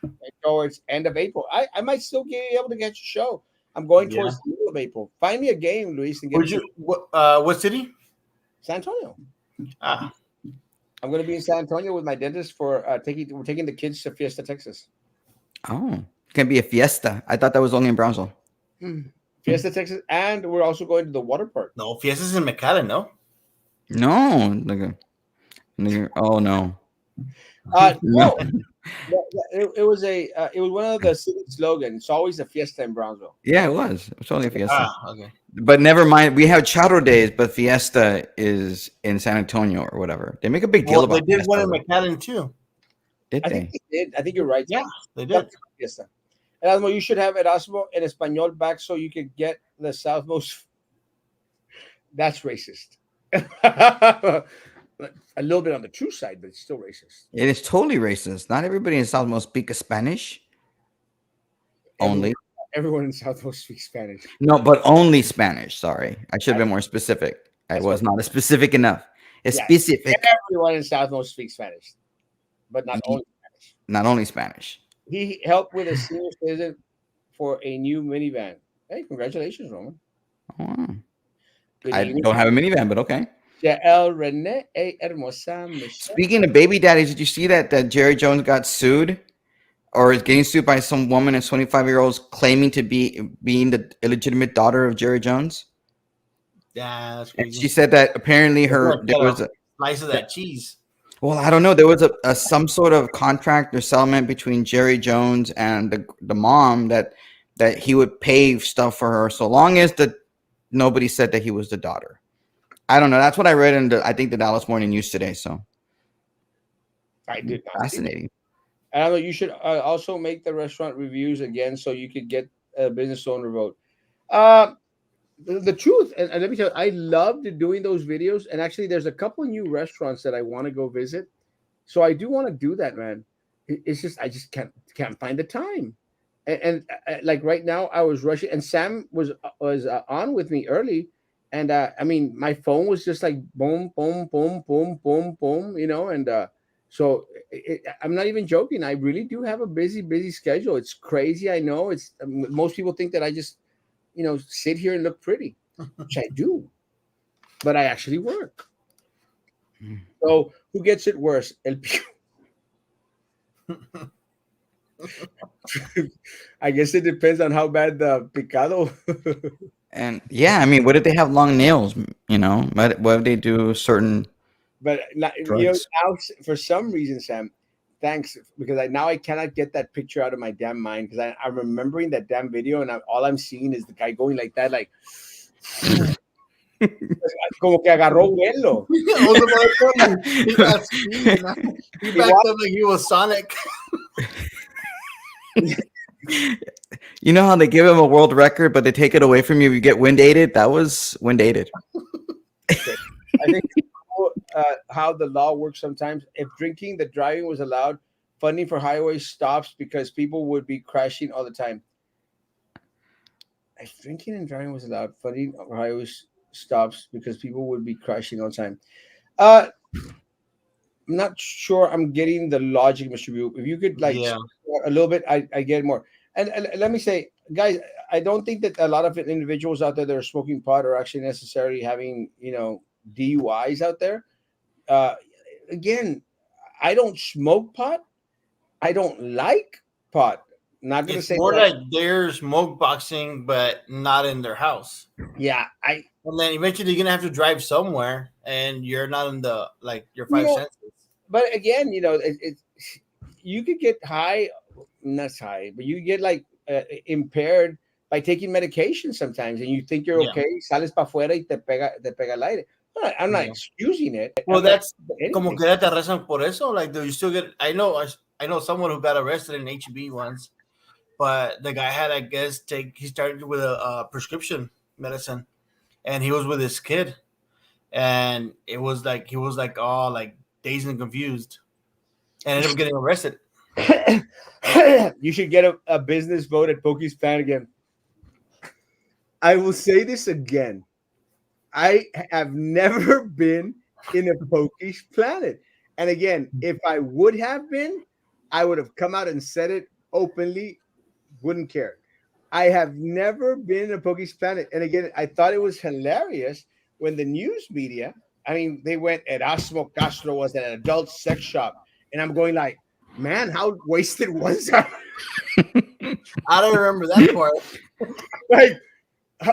Speaker 1: and towards end of April. I might still be able to get your show. I'm going towards the middle of April. Find me a game, Luis. And
Speaker 2: what city?
Speaker 1: San Antonio.
Speaker 2: Ah.
Speaker 1: I'm going to be in San Antonio with my dentist for we're taking the kids to Fiesta, Texas.
Speaker 3: Oh, it can be a fiesta. I thought that was only in Brownsville.
Speaker 1: Fiesta, Texas, and we're also going to the water park.
Speaker 2: No, Fiesta's in McAllen, no?
Speaker 3: No. Oh no.
Speaker 1: No. It was one of the city slogans. It's always a fiesta in Brownsville.
Speaker 3: Yeah, it was. It's only a fiesta.
Speaker 2: Okay.
Speaker 3: But never mind. We have Charro Days, but Fiesta is in San Antonio or whatever. They make a big deal
Speaker 2: Well, they
Speaker 3: about
Speaker 2: did one
Speaker 3: Fiesta,
Speaker 2: in
Speaker 3: though,
Speaker 2: McAllen too.
Speaker 3: did
Speaker 1: I think
Speaker 3: they?
Speaker 1: they did. I think you're right.
Speaker 2: Yeah, they
Speaker 1: Yep.
Speaker 2: did.
Speaker 1: Yes, sir. Erasmo, you should have Erasmo in Espanol back so you could get the southmost. That's racist. A little bit on the true side, but it's still racist.
Speaker 3: It is totally racist. Not everybody in South must speak a Spanish.
Speaker 1: Everyone,
Speaker 3: Only.
Speaker 1: everyone in Southmost speaks Spanish.
Speaker 3: No, but only Spanish. Sorry. I should have
Speaker 1: I,
Speaker 3: been more specific. I
Speaker 1: that's
Speaker 3: was
Speaker 1: what.
Speaker 3: not specific enough. It's
Speaker 1: Yeah,
Speaker 3: specific.
Speaker 1: everyone in Southmost speaks Spanish, but not only Spanish.
Speaker 3: Not only Spanish.
Speaker 1: He helped with a senior citizen for a new minivan. Hey, congratulations, Roman.
Speaker 3: Oh, wow.
Speaker 1: Good
Speaker 3: I
Speaker 1: evening.
Speaker 3: don't have a minivan, but okay.
Speaker 1: El Rene A. Hermosa Michelle.
Speaker 3: Speaking of baby daddies, did you see that Jerry Jones got sued or is getting sued by some woman and 25-year-olds claiming to be being the illegitimate daughter of Jerry Jones?
Speaker 2: Yeah, that's
Speaker 3: And
Speaker 2: crazy.
Speaker 3: she said that apparently
Speaker 2: They're
Speaker 3: her
Speaker 2: gonna
Speaker 3: there
Speaker 2: get
Speaker 3: was
Speaker 2: a
Speaker 3: a
Speaker 2: slice of that cheese.
Speaker 3: well, I don't know. There was a some sort of contract or settlement between Jerry Jones and the mom that he would pay stuff for her so long as nobody said that he was the daughter. I don't know. That's what I read in I think the Dallas Morning News today. So
Speaker 1: I did not see that.
Speaker 3: fascinating.
Speaker 1: I don't know. You should also make the restaurant reviews again so you could get a business owner vote. Uh, the truth, and let me tell you, I loved doing those videos. And actually, there's a couple new restaurants that I want to go visit. So I do want to do that, man. It's just I just can't find the time. And like right now, I was rushing, and Sam was on with me early, and I mean, my phone was just like boom, boom, boom, boom, boom, boom, and so I'm not even joking. I really do have a busy schedule. It's crazy. I know. It's most people think that I just sit here and look pretty, which I do, but I actually work.
Speaker 3: Mm.
Speaker 1: So who gets it worse? I guess it depends on how bad the picado.
Speaker 3: And yeah, I mean, what if they have long nails? What if they do certain
Speaker 1: But
Speaker 3: drugs?
Speaker 1: now for some reason, Sam, thanks because now I cannot get that picture out of my damn mind because I'm remembering that damn video and all I'm seeing is the guy going like that, like como que agarró vuelo.
Speaker 2: I was about to tell you, he got speed, man. He backed up like he was Sonic.
Speaker 3: You know how they give him a world record, but they take it away from you if you get wind aided? That was wind aided.
Speaker 1: I think how the law works sometimes. If drinking, the driving was allowed, funding for highway stops because people would be crashing all the time. If drinking and driving was allowed, funding for highway stops because people would be crashing all the time. I'm not sure I'm getting the logic, Mr. Rube. If you could
Speaker 2: Yeah.
Speaker 1: a little bit, I get more. And let me say, guys, I don't think that a lot of individuals out there that are smoking pot are actually necessarily having, DUIs out there. Uh, Again, I don't smoke pot. I don't like pot. Not gonna
Speaker 2: It's
Speaker 1: say
Speaker 2: more
Speaker 1: that
Speaker 2: like they're smoke boxing, but not in their house.
Speaker 1: yeah,
Speaker 2: And then eventually you're gonna have to drive somewhere, and you're not in the your
Speaker 1: you
Speaker 2: five
Speaker 1: know,
Speaker 2: senses.
Speaker 1: but again, you could get high, not high, but you get like impaired by taking medication sometimes, and you think you're
Speaker 2: Yeah.
Speaker 1: okay. Sales para afuera y te pega el aire. I'm not
Speaker 2: Yeah.
Speaker 1: excusing it.
Speaker 2: Well,
Speaker 1: I'm not
Speaker 2: that's
Speaker 1: excusing
Speaker 2: como
Speaker 1: anything.
Speaker 2: que te arrestan por eso. Like, do you still get? I know someone who got arrested in HB once, but the guy had, I guess, he started with a prescription medicine, and he was with his kid, and it was like he was like all like dazed and confused, and ended up getting arrested.
Speaker 1: You should get a business vote at Pokey's Pan again. I will say this again. I have never been in a Pokey's Planet. And again, if I would have been, I would have come out and said it openly, wouldn't care. I have never been in a Pokey's Planet. And again, I thought it was hilarious when the news media, I mean, they went, Erasmo Castro was an adult sex shop. And I'm going like, man, how wasted was I?
Speaker 2: I don't remember that part.
Speaker 1: Like,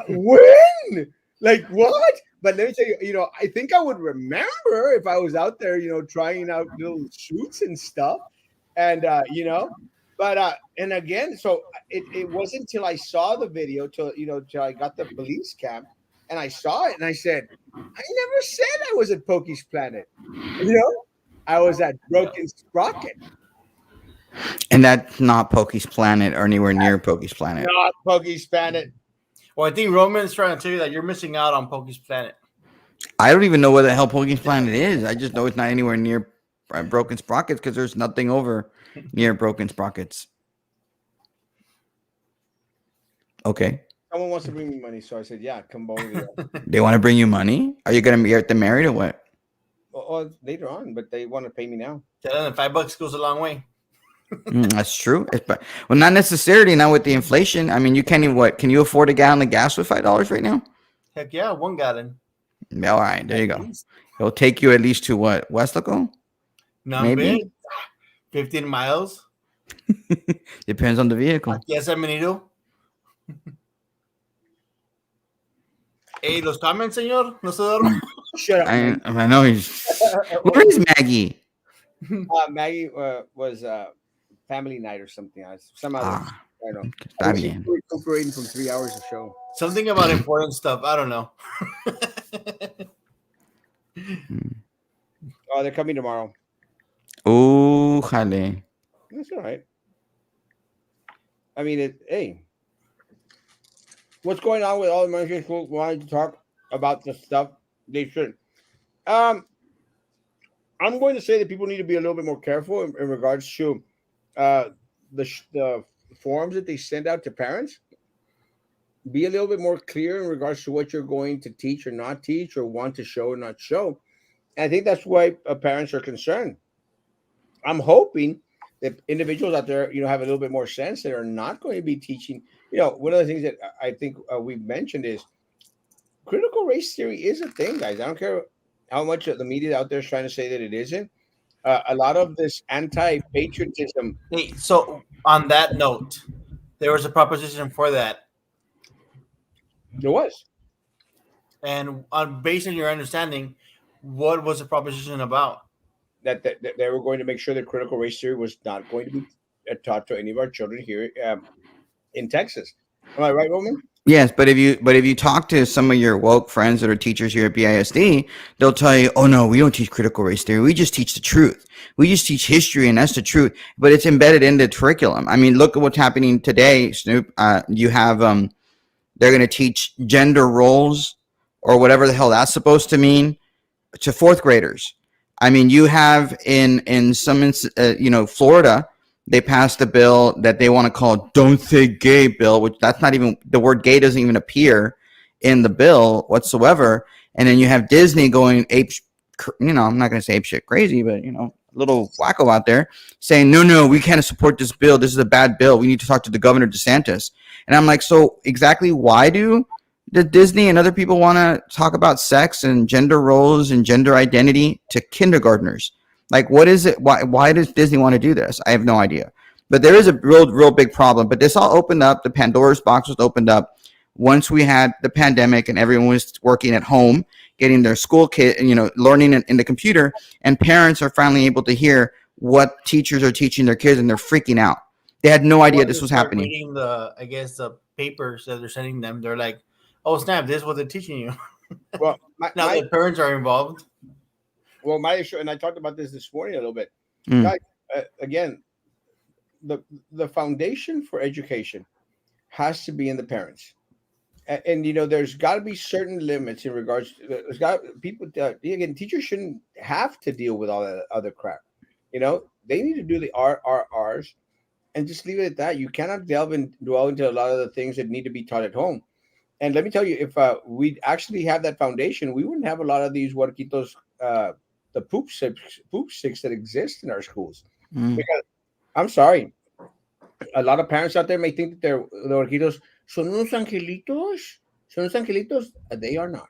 Speaker 1: when? Like, what? But let me tell you, I think I would remember if I was out there, trying out little shoots and stuff. And, but, and again, so it wasn't until I saw the video, till I got the police cam and I saw it, and I said, I never said I was at Pokey's Planet. You know, I was at Broken Sprocket,
Speaker 3: And that's not Pokey's Planet or anywhere near Pokey's Planet.
Speaker 1: not Pokey's Planet.
Speaker 2: Well, I think Roman's trying to tell you that you're missing out on Pokey's Planet.
Speaker 3: I don't even know where the hell Pokey's Planet is. I just know it's not anywhere near Broken Sprockets because there's nothing over near Broken Sprockets. Okay.
Speaker 1: Someone wants to bring me money, so I said, yeah, come over there.
Speaker 3: They want to bring you money? Are you going to get them married or what?
Speaker 1: Well, later on, but they want to pay me now.
Speaker 2: Tell them $5 goes a long way.
Speaker 3: That's true. Well, not necessarily now with the inflation. I mean, you can't even, what? Can you afford a gallon of gas with $5 right now?
Speaker 2: Heck yeah, 1 gallon.
Speaker 3: All right, there you go. It'll take you at least to what? Westlaco?
Speaker 2: No,
Speaker 3: Maybe.
Speaker 2: big. 15 miles.
Speaker 3: Depends on the vehicle.
Speaker 2: Aquí a San Benito. Hey, los comments, señor. No se duerme.
Speaker 1: Shut up.
Speaker 3: I know he's. Where is Maggie?
Speaker 1: Maggie was family night or something. Some other.
Speaker 3: Ah,
Speaker 1: I don't know.
Speaker 3: está
Speaker 1: She's
Speaker 3: bien.
Speaker 1: recuperating from 3 hours of show.
Speaker 2: Something about important stuff. I don't know.
Speaker 1: Oh, they're coming tomorrow.
Speaker 3: Oh, jale.
Speaker 1: That's all right. I mean, hey, what's going on with all the elementary schools wanting to talk about the stuff they should? I'm going to say that people need to be a little bit more careful in regards to the forms that they send out to parents. Be a little bit more clear in regards to what you're going to teach or not teach, or want to show or not show. And I think that's why parents are concerned. I'm hoping that individuals out there, have a little bit more sense that are not going to be teaching. One of the things that I think we've mentioned is critical race theory is a thing, guys. I don't care how much the media out there is trying to say that it isn't. A lot of this anti-patriotism.
Speaker 2: Hey, so on that note, there was a proposition for that.
Speaker 1: There was.
Speaker 2: And based on your understanding, what was the proposition about?
Speaker 1: That they were going to make sure that critical race theory was not going to be taught to any of our children here in Texas. Am I right, Roman?
Speaker 3: Yes, but if you talk to some of your woke friends that are teachers here at BISD, they'll tell you, "Oh no, we don't teach critical race theory. We just teach the truth. We just teach history, and that's the truth." But it's embedded in the curriculum. I mean, look at what's happening today, Snoop. You have they're going to teach gender roles or whatever the hell that's supposed to mean to fourth graders. I mean, you have in some Florida, they passed a bill that they want to call "Don't Say Gay" bill, which that's not even, the word gay doesn't even appear in the bill whatsoever. And then you have Disney going ape, I'm not going to say ape shit crazy, but a little wacko out there saying, no, we can't support this bill. This is a bad bill. We need to talk to the Governor DeSantis. And I'm like, so exactly why do the Disney and other people want to talk about sex and gender roles and gender identity to kindergartners? Like, what is it? Why does Disney want to do this? I have no idea. But there is a real big problem. But this all opened up. The Pandora's box was opened up once we had the pandemic and everyone was working at home, getting their school kid, learning in the computer. And parents are finally able to hear what teachers are teaching their kids, and they're freaking out. They had no idea this was happening.
Speaker 2: Reading the papers that they're sending them, they're like, "Oh snap! This is what they're teaching you."
Speaker 1: Well,
Speaker 2: now the parents are involved.
Speaker 1: Well, my issue, and I talked about this morning a little bit.
Speaker 3: Mm.
Speaker 1: Again, the foundation for education has to be in the parents, and there's got to be certain limits in regards to, there's got people. Again, teachers shouldn't have to deal with all that other crap. They need to do the RRRs and just leave it at that. You cannot dwell into a lot of the things that need to be taught at home. And let me tell you, if we'd actually have that foundation, we wouldn't have a lot of these huerquitos, the poop sticks that exist in our schools. Because I'm sorry, a lot of parents out there may think that the huerquitos son unos angelitos. They are not,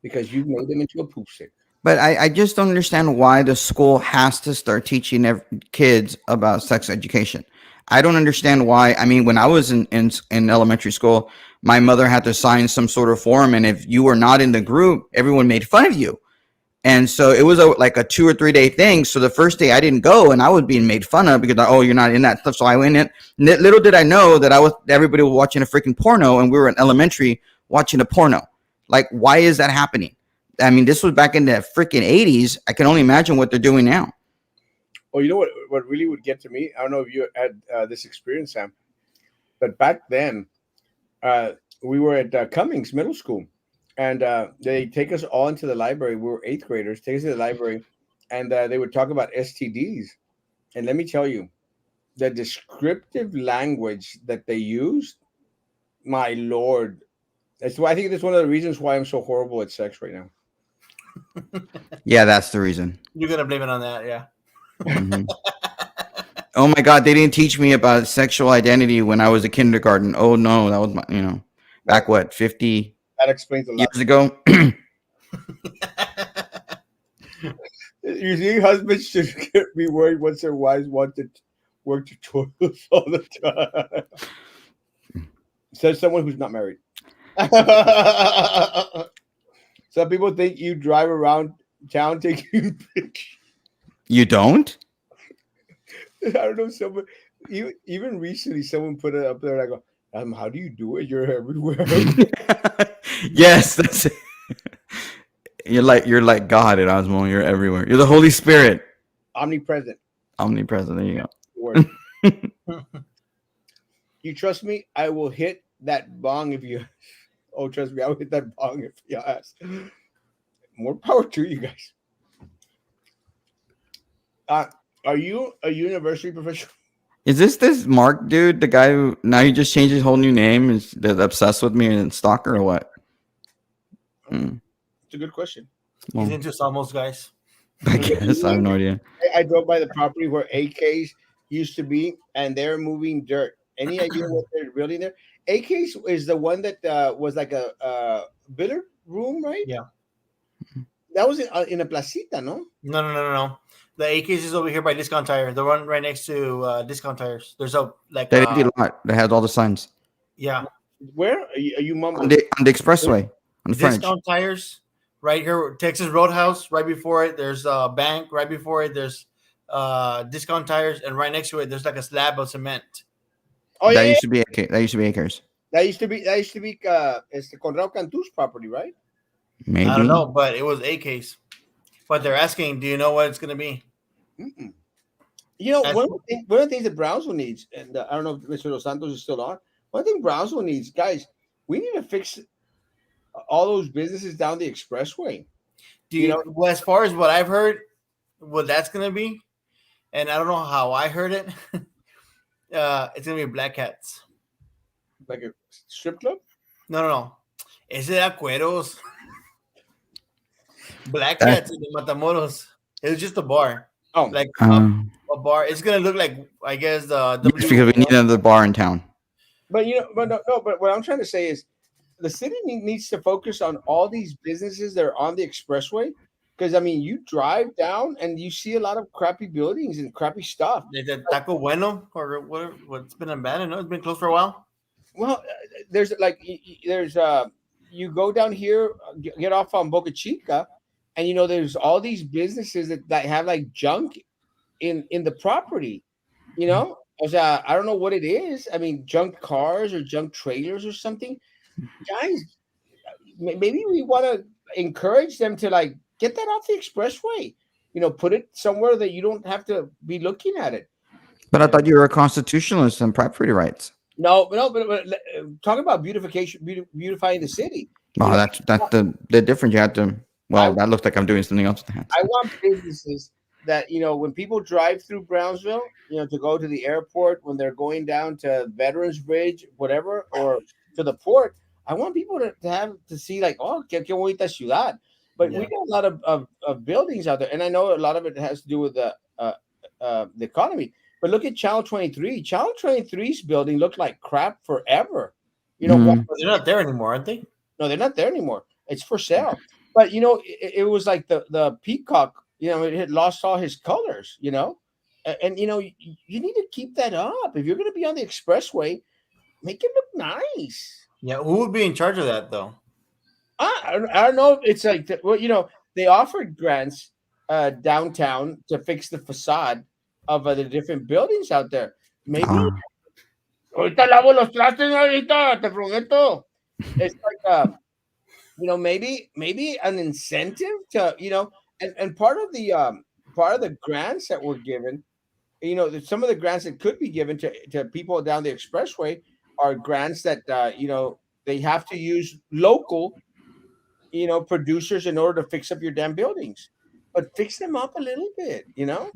Speaker 1: because you made them into a poop stick.
Speaker 3: But I just don't understand why the school has to start teaching kids about sex education. I don't understand why. I mean, when I was in elementary school, my mother had to sign some sort of form, and if you were not in the group, everyone made fun of you. And so it was like a 2 or 3 day thing. So the first day I didn't go, and I was being made fun of because, you're not in that stuff. So I went in. Little did I know that everybody was watching a freaking porno, and we were in elementary watching a porno. Like, why is that happening? I mean, this was back in the freaking 80s. I can only imagine what they're doing now.
Speaker 1: Oh, you know what? What really would get to me? I don't know if you had this experience, Sam, but back then, uh, we were at Cummings Middle School, and they take us all into the library. We were eighth graders. Take us to the library, and they would talk about STDs. And let me tell you, the descriptive language that they used, my lord, that's why I think that's one of the reasons why I'm so horrible at sex right now.
Speaker 3: Yeah, that's the reason.
Speaker 2: You're gonna blame it on that, yeah.
Speaker 3: Hmm. Oh my God, they didn't teach me about sexual identity when I was a kindergarten. Oh no, that was my, back what, 50
Speaker 1: That explains a lot.
Speaker 3: years ago.
Speaker 1: You see, husbands should be worried once their wives want to work to toilets all the time. Says someone who's not married. Some people think you drive around town taking pictures.
Speaker 3: You don't?
Speaker 1: I don't know. Someone, even recently, someone put it up there. And I go, how do you do it? You're everywhere.
Speaker 3: Yes, that's it. You're like God, Erasmo. You're everywhere. You're the Holy Spirit.
Speaker 1: Omnipresent.
Speaker 3: Omnipresent. There you go.
Speaker 1: Word. You trust me? I will hit that bong if you. Oh, trust me, I will hit that bong if you ask. More power to you guys. Are you a university professional?
Speaker 3: Is this Mark dude, the guy who now he just changed his whole new name? Is that obsessed with me and stalker or what?
Speaker 1: It's a good question.
Speaker 2: He's
Speaker 3: Well,
Speaker 2: into Samos, guys.
Speaker 3: I guess I have no idea.
Speaker 1: I drove by the property where AKs used to be, and they're moving dirt. Any idea what they're building there? AKs is the one that was like a billiard room, right?
Speaker 2: Yeah.
Speaker 1: That was in a placita, no?
Speaker 2: No. The AKs is over here by Discount Tire. The one right next to Discount Tires. There's a like
Speaker 3: That empty lot that has all the signs
Speaker 2: yeah.
Speaker 1: Where are you
Speaker 3: on
Speaker 1: mumbling?
Speaker 3: the expressway on the frontage.
Speaker 2: Discount Tires, right here, Texas Roadhouse. Right before it, there's a bank. Right before it, there's Discount Tires, and right next to it, there's like a slab of cement.
Speaker 1: Oh
Speaker 3: That
Speaker 1: yeah,
Speaker 3: used to be AK. That used to be acres.
Speaker 1: that used to be it's the Conrado Cantu's property, right?
Speaker 3: Maybe.
Speaker 2: I don't know, but it was AKs. But they're asking, do you know what it's gonna be?
Speaker 1: Mm-mm. You know, one of the things that Brownsville needs, and I don't know if Mr. Dos Santos is still on. One thing Brownsville needs, guys, we need to fix all those businesses down the expressway.
Speaker 2: Do you know? Well, as far as what I've heard, what that's gonna be, and I don't know how I heard it. It's gonna be Black Cats.
Speaker 1: Like a strip club?
Speaker 2: No. Ese de Acueros. Black Cats in the Matamoros. It was just a bar.
Speaker 1: Oh,
Speaker 2: Like a bar. It's gonna look like, I guess, the
Speaker 3: yes, because we need another bar in town.
Speaker 1: but but what I'm trying to say is the city needs to focus on all these businesses that are on the expressway. Because I mean, you drive down and you see a lot of crappy buildings and crappy stuff.
Speaker 2: the Taco Bueno or what's been abandoned. No, it's been closed for a while.
Speaker 1: Well, there's there's you go down here, get off on Boca Chica, and there's all these businesses that have like junk in the property. I don't know what it is. I mean, junk cars or junk trailers or something. Guys, maybe we want to encourage them to like get that off the expressway. Put it somewhere that you don't have to be looking at it.
Speaker 3: But I thought you were a constitutionalist and property rights.
Speaker 1: No, but talk about beautifying the city.
Speaker 3: Oh, that's the difference. You have to. Well, that looks like I'm doing something else with the hands.
Speaker 1: I want businesses that when people drive through Brownsville, to go to the airport, when they're going down to Veterans Bridge, whatever, or to the port. I want people to see like, oh, qué bonita ciudad. But we got a lot of buildings out there, and I know a lot of it has to do with the economy. But look at Channel 23. Channel 23's building looked like crap forever.
Speaker 2: They're not there anymore, aren't they?
Speaker 1: No, they're not there anymore. It's for sale. But it was like the peacock. It had lost all his colors. And you need to keep that up. If you're going to be on the expressway, make it look nice.
Speaker 2: Yeah, who would be in charge of that though?
Speaker 1: I don't know. It's like they offered grants downtown to fix the facade of the different buildings out there. Maybe. Ahorita lavo los trastes, ahorita, te prometo. It's like maybe an incentive to, and part of the grants that were given, some of the grants that could be given to people down the expressway are grants that they have to use local producers in order to fix up your damn buildings, but fix them up a little bit.
Speaker 2: Yeah.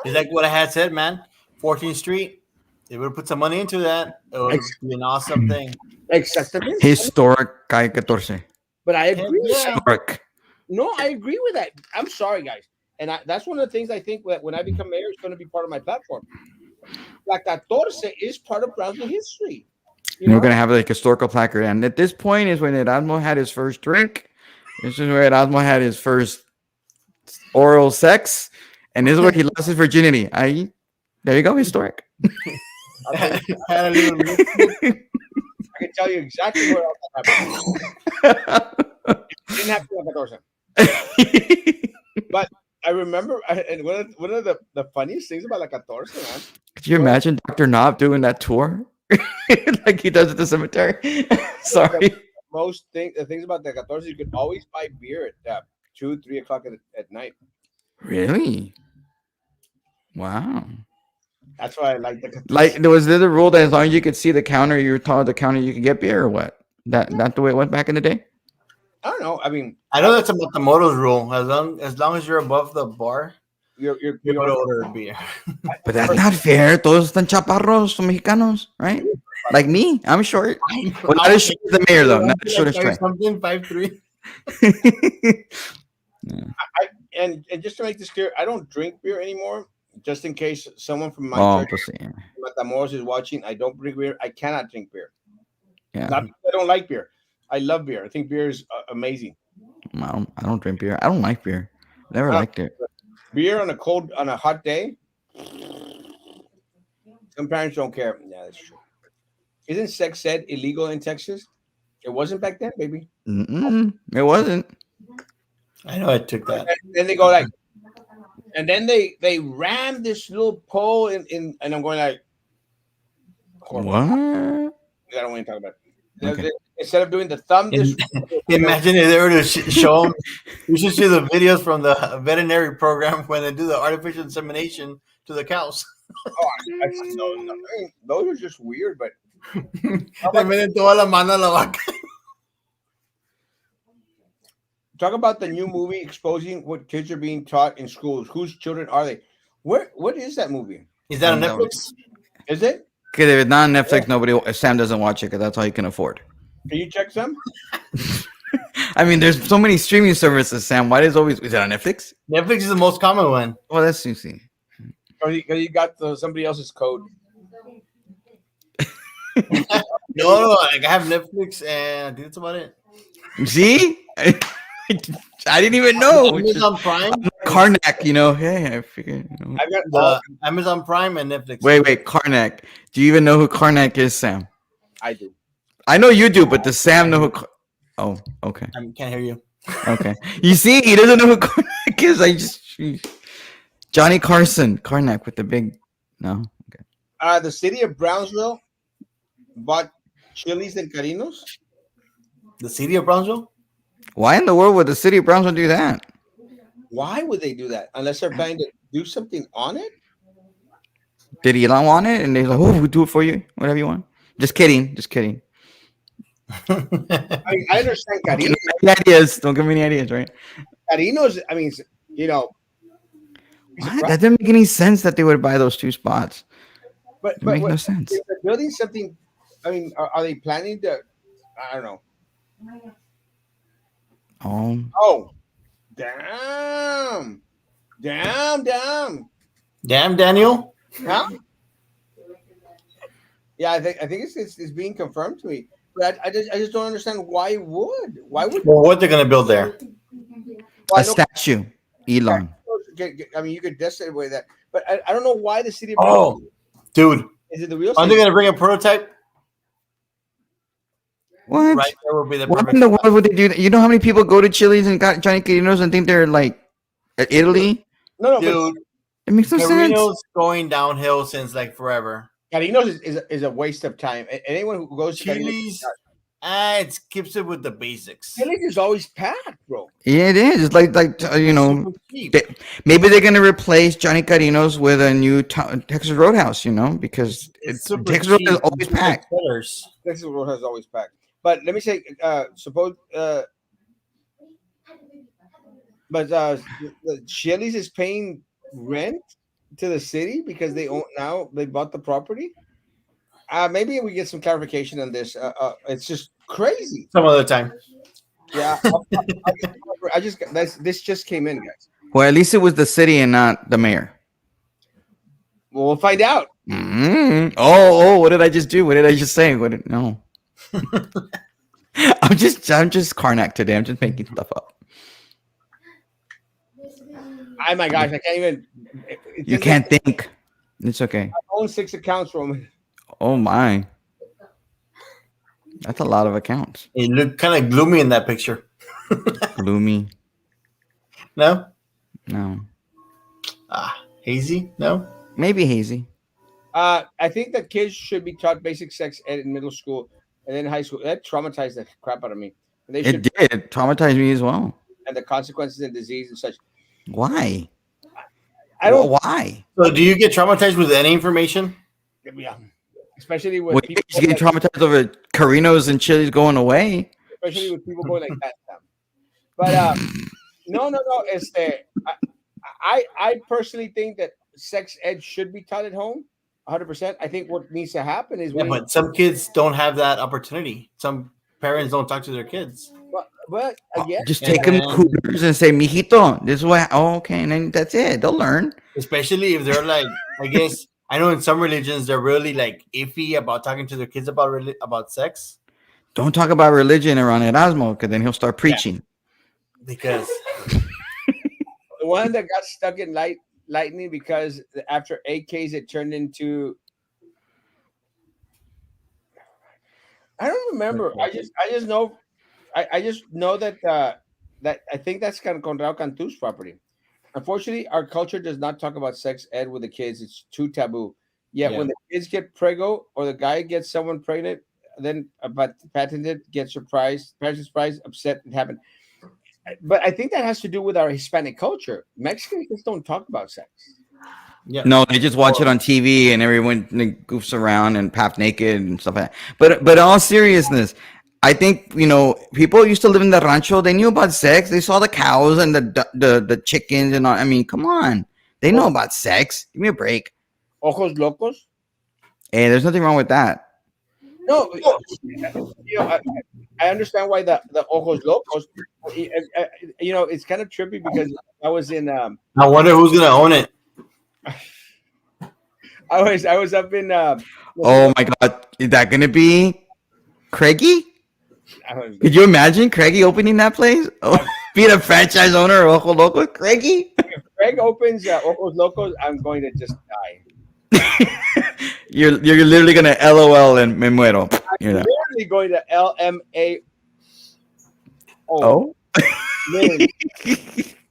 Speaker 2: It's like what I had said, man. 14th Street. They would put some money into that. It would
Speaker 1: Ex-
Speaker 2: be an awesome thing.
Speaker 1: Exactamente.
Speaker 3: Historic Calle 14.
Speaker 1: But I
Speaker 2: Heck
Speaker 1: agree.
Speaker 2: yeah.
Speaker 3: Historic.
Speaker 1: No, I agree with that. I'm sorry, guys, and that's one of the things I think that when I become mayor is going to be part of my platform. La 14 is part of Brownsville history. You
Speaker 3: We're
Speaker 1: know,
Speaker 3: gonna have like historical placard, and at this point is when Erasmo had his first drink. This is where Erasmo had his first oral sex, and this is where he lost his virginity. There you go, historic.
Speaker 1: I'll tell you,
Speaker 2: Had a little
Speaker 1: I can tell you exactly where else that happened. It didn't happen in La 14. But I remember, and one of the funniest things about La 14, man.
Speaker 3: Could you imagine Dr. Knob doing that tour like he does at the cemetery? Sorry.
Speaker 1: The things about the 14, you could always buy beer at 2, 3 o'clock at night.
Speaker 3: Really? Wow.
Speaker 1: That's why I like the 14.
Speaker 3: Like, was there the rule that as long as you could see the counter, you were told the counter you could get beer, or what? That the way it went back in the day?
Speaker 1: I don't know. I mean,
Speaker 2: I know that's about the motos rule. As long as you're above the bar,
Speaker 1: you're
Speaker 2: you're able to order a beer.
Speaker 3: But that's not fair. Todos están chaparros, son mexicanos, right? Like me, I'm short. Well, not as short as the mayor, though. Not as short as Trey.
Speaker 2: Something 5'3".
Speaker 1: and just to make this clear, I don't drink beer anymore. Just in case someone from my
Speaker 3: Oh,
Speaker 1: church,
Speaker 3: pues sí.
Speaker 1: Matamoros, is watching, I don't drink beer. I cannot drink beer.
Speaker 3: Yeah.
Speaker 1: Not because I don't like beer. I love beer. I think beer is amazing.
Speaker 3: I don't drink beer. I don't like beer. Never liked it.
Speaker 1: Beer on a hot day. Some parents don't care. Yeah, that's true. Isn't sex ed illegal in Texas? It wasn't back then, baby.
Speaker 3: It wasn't.
Speaker 2: I know I took that.
Speaker 1: And then they go like, and then they ram this little pole in, and I'm going like, horrible.
Speaker 3: What?
Speaker 1: I don't want to talk about it.
Speaker 3: Okay.
Speaker 1: Instead of doing the thumb,
Speaker 2: Imagine if they were to show them. You should see the videos from the veterinary program when they do the artificial insemination to the cows.
Speaker 1: Those are just weird, but
Speaker 2: Le meten toda la mano a la vaca.
Speaker 1: talk about the new movie exposing what kids are being taught in schools. Whose children are they? What is that movie?
Speaker 2: Is that on
Speaker 3: I know.
Speaker 2: Netflix?
Speaker 1: Is it?
Speaker 3: Because if it's not on Netflix, Sam doesn't watch it because that's all he can afford.
Speaker 1: Can you check some?
Speaker 3: I mean, there's so many streaming services, Sam. Why is it on Netflix?
Speaker 2: Netflix is the most common one.
Speaker 3: Well, that's easy.
Speaker 1: Or you got somebody else's code?
Speaker 2: No, like I have Netflix and I think that's about it.
Speaker 3: See? I didn't even know.
Speaker 2: Amazon Prime.
Speaker 3: Karnak, Hey, I figured.
Speaker 1: I got
Speaker 2: Amazon Prime and Netflix.
Speaker 3: Wait, Karnak. Do you even know who Karnak is, Sam?
Speaker 1: I do.
Speaker 3: I know you do, but does Sam know who? Oh, okay.
Speaker 2: I can't hear you.
Speaker 3: Okay. You see, he doesn't know who Karnak is. Johnny Carson, Karnak with the big. No. Okay.
Speaker 1: The city of Brownsville bought Chili's and Carinos.
Speaker 2: The city of Brownsville?
Speaker 3: Why in the world would the city of Brownsville do that?
Speaker 1: Why would they do that? Unless they're planning to do something on it?
Speaker 3: Did Elon want it? And they're like, oh, we'll do it for you. Whatever you want. Just kidding.
Speaker 1: I understand Carinos.
Speaker 3: Any ideas? Don't give me any ideas, right?
Speaker 1: Carinos, I mean,
Speaker 3: What? That didn't make any sense that they would buy those two spots.
Speaker 1: but
Speaker 3: It makes no sense.
Speaker 1: if they're building something, I mean, are they planning to? I don't know. Oh, damn,
Speaker 2: Damn, Daniel.
Speaker 1: huh? Yeah, I think it's being confirmed to me, but I just don't understand why would.
Speaker 2: Well, what they're gonna build there?
Speaker 1: Well,
Speaker 3: A statue, Elon.
Speaker 1: I mean, you could decide that, but I don't know why the city of
Speaker 2: Oh, dude,
Speaker 1: is it the real
Speaker 2: aren't
Speaker 1: city?
Speaker 2: they gonna bring a prototype?
Speaker 3: What?
Speaker 2: Right there would be the
Speaker 3: What
Speaker 2: perfect.
Speaker 3: in the world would they do that? You know how many people go to Chili's and got Johnny Carinos and think they're like Italy?
Speaker 1: No,
Speaker 2: Dude,
Speaker 3: It makes no sense.
Speaker 2: Carino's going downhill since like forever.
Speaker 1: but Carinos is a waste of time. Anyone who goes to Carinos,
Speaker 2: Chili's It keeps it with the basics.
Speaker 1: Chili's is always packed, bro.
Speaker 3: Yeah, it is. It's like you
Speaker 2: It's
Speaker 3: know,
Speaker 2: super cheap.
Speaker 3: maybe they're gonna replace Johnny Carinos with a new Texas Roadhouse. You know, because
Speaker 2: It's super
Speaker 3: Texas Roadhouse is
Speaker 2: cheap.
Speaker 3: always
Speaker 2: Super
Speaker 3: packed.
Speaker 2: sellers.
Speaker 1: Texas Roadhouse is always packed. But let me say, suppose, but the Chili's is paying rent to the city because they own now they bought the property. Maybe we get some clarification on this. It's just crazy.
Speaker 2: Some other time.
Speaker 1: Yeah, I just this just came in, guys.
Speaker 3: Well, at least it was the city and not the mayor.
Speaker 1: Well, we'll find out.
Speaker 3: Oh, what did I just do? What did I just say? No. I'm just Karnak today. I'm just making stuff up.
Speaker 1: Oh my gosh, I can't even.
Speaker 3: You can't think. It's okay.
Speaker 1: I own 6 accounts, Roman.
Speaker 3: Oh my. That's a lot of accounts.
Speaker 2: It looked kind of gloomy in that picture.
Speaker 3: Gloomy.
Speaker 2: No?
Speaker 3: No.
Speaker 2: Hazy? No?
Speaker 3: Maybe hazy.
Speaker 1: I think that kids should be taught basic sex ed in middle school and then high school. That traumatized the crap out of me. They
Speaker 3: It
Speaker 1: should,
Speaker 3: did. It traumatized me as well.
Speaker 1: and the consequences and disease and such.
Speaker 3: Why?
Speaker 1: I don't.
Speaker 3: Why?
Speaker 2: So do you get traumatized with any information?
Speaker 1: Yeah, especially with
Speaker 3: Well,
Speaker 1: people.
Speaker 3: you getting traumatized over Carinos and Chili's going away.
Speaker 1: Especially with people going like that. But no. It's I personally think that sex ed should be taught at home, 100%. I think what needs to happen is
Speaker 2: Yeah, but some kids don't have that opportunity. Some parents don't talk to their kids.
Speaker 1: but again,
Speaker 3: Just take them to
Speaker 2: And-
Speaker 3: Hooters and say, "Mijito, this is what." Oh, okay, and then that's it. They'll learn.
Speaker 2: Especially if they're like, I guess I know in some religions they're really like iffy about talking to their kids about sex
Speaker 3: Don't talk about religion around Erasmo, because then he'll start preaching.
Speaker 2: because
Speaker 1: the one that got stuck in lightning because after AKs it turned into. I don't remember. I just know. I just know that that I think that's Conrado Cantu's property. Unfortunately, our culture does not talk about sex ed with the kids. It's too taboo. Yet
Speaker 2: Yeah.
Speaker 1: when the kids get preggo or the guy gets someone pregnant, then but patented gets surprised, parents surprised, upset, it happened. But I think that has to do with our Hispanic culture. Mexicans just don't talk about sex.
Speaker 2: yeah.
Speaker 3: No, they just watch it on TV and everyone goofs around and half naked and stuff like that. But in all seriousness, I think people used to live in the rancho. They knew about sex. They saw the cows and the chickens and all. I mean, come on, they know about sex. Give me a break.
Speaker 1: Ojos locos.
Speaker 3: Hey, there's nothing wrong with that.
Speaker 1: No, I understand why the ojos locos. It's kind of trippy because I was in.
Speaker 2: I wonder who's gonna own it.
Speaker 1: I was up in.
Speaker 3: Oh my God, is that gonna be Craigie?
Speaker 1: I was,
Speaker 3: Could you imagine Craigie opening that place? Oh, being a franchise owner of Ojo Loco, Craigie?
Speaker 1: if Greg opens ojos locos, I'm going to just die.
Speaker 3: You're literally gonna LOL and me muero.
Speaker 1: Literally going to LMA.
Speaker 3: Oh.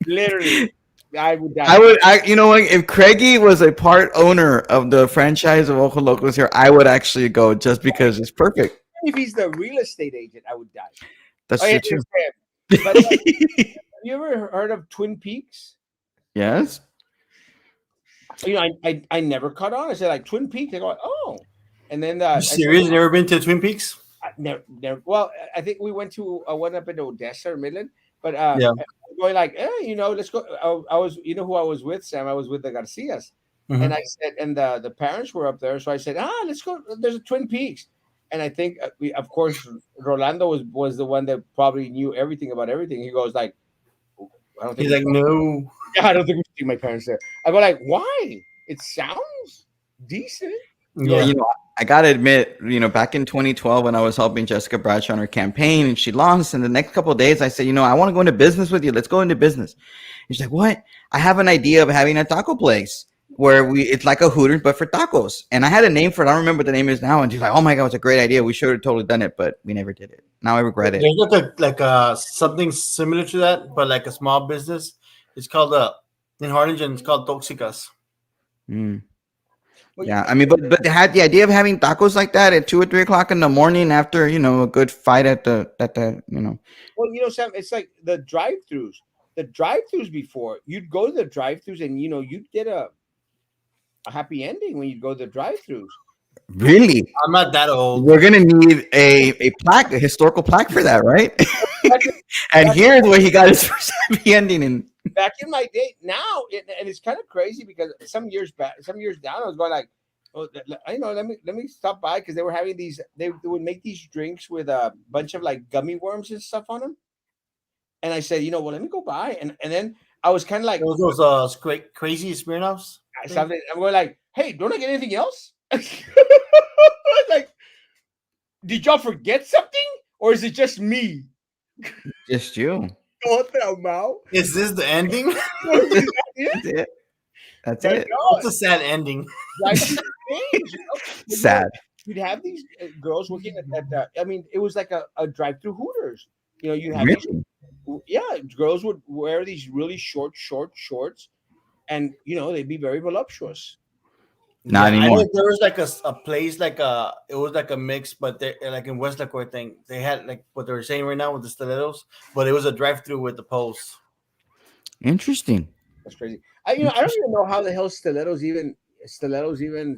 Speaker 1: Literally, I would die.
Speaker 3: You know what? If Craigie was a part owner of the franchise of Ojo Locos here, I would actually go just because it's perfect.
Speaker 1: If he's the real estate agent, I would die.
Speaker 3: That's
Speaker 1: Oh, yeah,
Speaker 3: true.
Speaker 1: but, have you ever heard of Twin Peaks?
Speaker 3: Yes.
Speaker 1: I never caught on. I said like Twin Peaks. I go, oh, and then
Speaker 2: You serious? Never been to Twin Peaks?
Speaker 1: Never. Well, I think we went to one up in Odessa or Midland, but
Speaker 2: Yeah.
Speaker 1: going like, let's go. I was, who I was with, Sam. I was with the Garcias,
Speaker 2: Mhm.
Speaker 1: and I said, and the parents were up there, so I said, let's go. There's a Twin Peaks, and I think of course, Rolando was the one that probably knew everything about everything. He goes like, I don't think
Speaker 2: He's like, no.
Speaker 1: I don't think we should see my parents there. I go like, why? It sounds decent.
Speaker 2: Yeah.
Speaker 3: I gotta admit, back in 2012 when I was helping Jessica Bradshaw on her campaign and she lost, and the next couple of days I said, I want to go into business with you. Let's go into business. And she's like, what? I have an idea of having a taco place where it's like a Hooters but for tacos. And I had a name for it. I don't remember what the name is now. And she's like, oh my God, it's a great idea. We should have totally done it, but we never did it. Now I regret it.
Speaker 2: There's like a something similar to that, but like a small business. It's called in Harlingen. It's called Toxicas.
Speaker 3: Mm.
Speaker 1: Well,
Speaker 3: Yeah, I mean, but they had the idea of having tacos like that at 2 or 3 o'clock in the morning after a good fight at the.
Speaker 1: well, Sam, it's like the drive-throughs. The drive-throughs before you'd go to the drive-throughs and you get a happy ending when you go to the drive-throughs.
Speaker 3: Really,
Speaker 2: I'm not that old.
Speaker 3: we're gonna need a plaque, a historical plaque for that, right?
Speaker 1: Back in,
Speaker 3: And
Speaker 1: back,
Speaker 3: here's where he got his first happy ending. And
Speaker 1: back in my day, now and it's kind of crazy because some years back, some years down, I was going like, oh, let me stop by because they were having these. They would make these drinks with a bunch of like gummy worms and stuff on them. And I said, well, let me go by, and then I was kind of like,
Speaker 2: Those crazy Smirnoffs.
Speaker 1: something. I'm going like, hey, don't I get anything else? Like, did y'all forget something, or is it just me?
Speaker 3: just you.
Speaker 1: Otra, Mao.
Speaker 2: Is this the ending?
Speaker 1: Is that it?
Speaker 3: That's it. That's
Speaker 1: But
Speaker 3: it.
Speaker 1: no,
Speaker 2: It's a sad ending.
Speaker 1: like, things, But
Speaker 3: Sad.
Speaker 1: you'd have these girls working at the. I mean, it was like a drive-through Hooters. You have these.
Speaker 3: Really?
Speaker 1: Yeah, girls would wear these really short shorts, and they'd be very voluptuous.
Speaker 3: Not
Speaker 2: I
Speaker 3: anymore.
Speaker 2: know there was like a place it was like a mix, but they like in West Lacour thing they had like what they were saying right now with the stilettos, but it was a drive-through with the post.
Speaker 3: Interesting.
Speaker 1: That's crazy. I don't even know how the hell stilettos even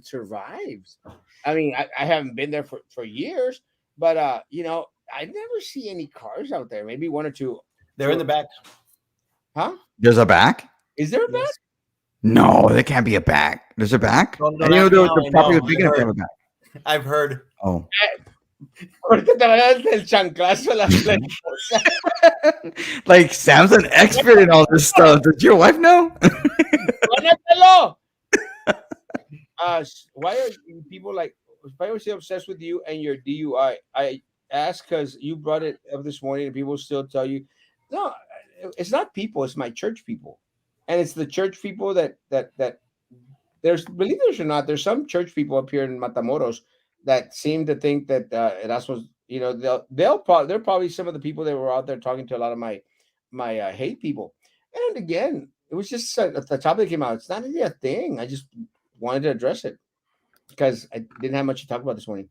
Speaker 1: survives. I mean, I haven't been there for years, but I never see any cars out there. Maybe one or two.
Speaker 2: They're in the back.
Speaker 1: Huh?
Speaker 3: There's a back?
Speaker 1: Is there a back?
Speaker 2: Yes.
Speaker 3: No, there can't be a back. There's a back?
Speaker 2: No,
Speaker 3: I didn't know
Speaker 2: not
Speaker 3: the
Speaker 2: now,
Speaker 3: property
Speaker 2: I
Speaker 3: was
Speaker 2: know.
Speaker 3: big enough to have a back.
Speaker 2: I've heard.
Speaker 3: Oh.
Speaker 1: Ahorita te van a dar el chanclazo a la esposa.
Speaker 3: Like Sam's an expert in all this stuff. Does your wife know?
Speaker 1: Póngatelo. Why are people like? Why are they obsessed with you and your DUI? I asked because you brought it up this morning, and people still tell you, no, it's not people. It's my church people, and it's the church people that there's, believe it or not, there's some church people up here in Matamoros that seem to think that Erasmus, they're probably some of the people that were out there talking to a lot of my hate people. And again, it was just the topic came out. It's not really a thing. I just wanted to address it because I didn't have much to talk about this morning.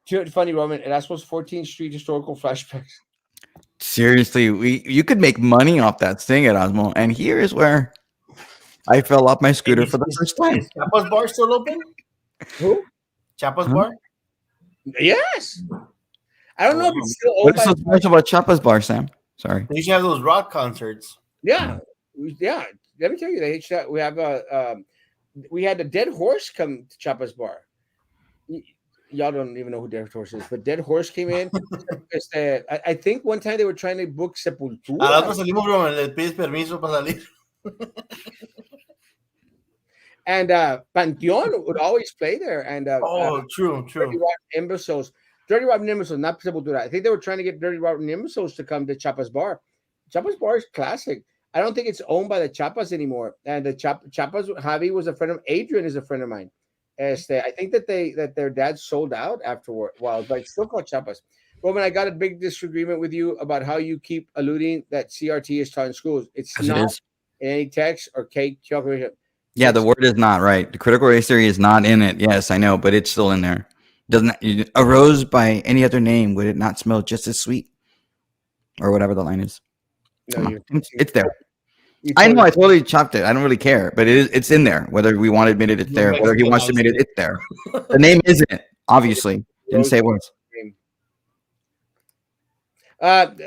Speaker 1: Too funny, Roman. Erasmus 14th Street historical flashbacks.
Speaker 3: Seriously, you could make money off that thing, Erasmo. And here is where I fell off my scooter for the first time.
Speaker 2: Is Chapa's bar still open?
Speaker 1: Who?
Speaker 2: Chapa's
Speaker 3: Huh?
Speaker 2: bar?
Speaker 1: Yes. I don't know if it's still
Speaker 3: What
Speaker 1: owned
Speaker 3: is
Speaker 1: by.
Speaker 3: so special about Chapa's bar, Sam? Sorry.
Speaker 2: They used to have those rock concerts.
Speaker 1: Yeah, yeah. Let me tell you, we have we had a dead horse come to Chapa's bar. Y'all don't even know who Dead Horse is, but Dead Horse came in. I think one time they were trying to book
Speaker 2: A
Speaker 1: Sepultura,
Speaker 2: las dos salimos, bro, le pides permiso para salir.
Speaker 1: and Panteon would always play there. And
Speaker 2: True.
Speaker 1: Dirty Rotten Imbeciles, not Sepultura. I think they were trying to get Dirty Rotten Imbeciles to come to Chapa's bar. Chapa's bar is classic. I don't think it's owned by the Chapas anymore. And the Chapas, Javi was a friend of Adrian, is a friend of mine. I think that their dad sold out afterward. Well, but it's still called Chapas. Roman, I got a big disagreement with you about how you keep alluding that CRT is taught in schools. It's
Speaker 3: Yes, it
Speaker 1: not
Speaker 3: is.
Speaker 1: in any text or cake chocolate.
Speaker 3: Yeah, the word is not right. The critical race theory is not in it. Yes, I know, but it's still in there. Doesn't a rose by any other name would it not smell just as sweet, or whatever the line is?
Speaker 1: No,
Speaker 3: It's there. I know I totally chopped it. I don't really care, but it's in there. Whether we want to admit it, it's there. Whether he wants to admit it, it's there. The name isn't it. Obviously, didn't say it was.
Speaker 1: Let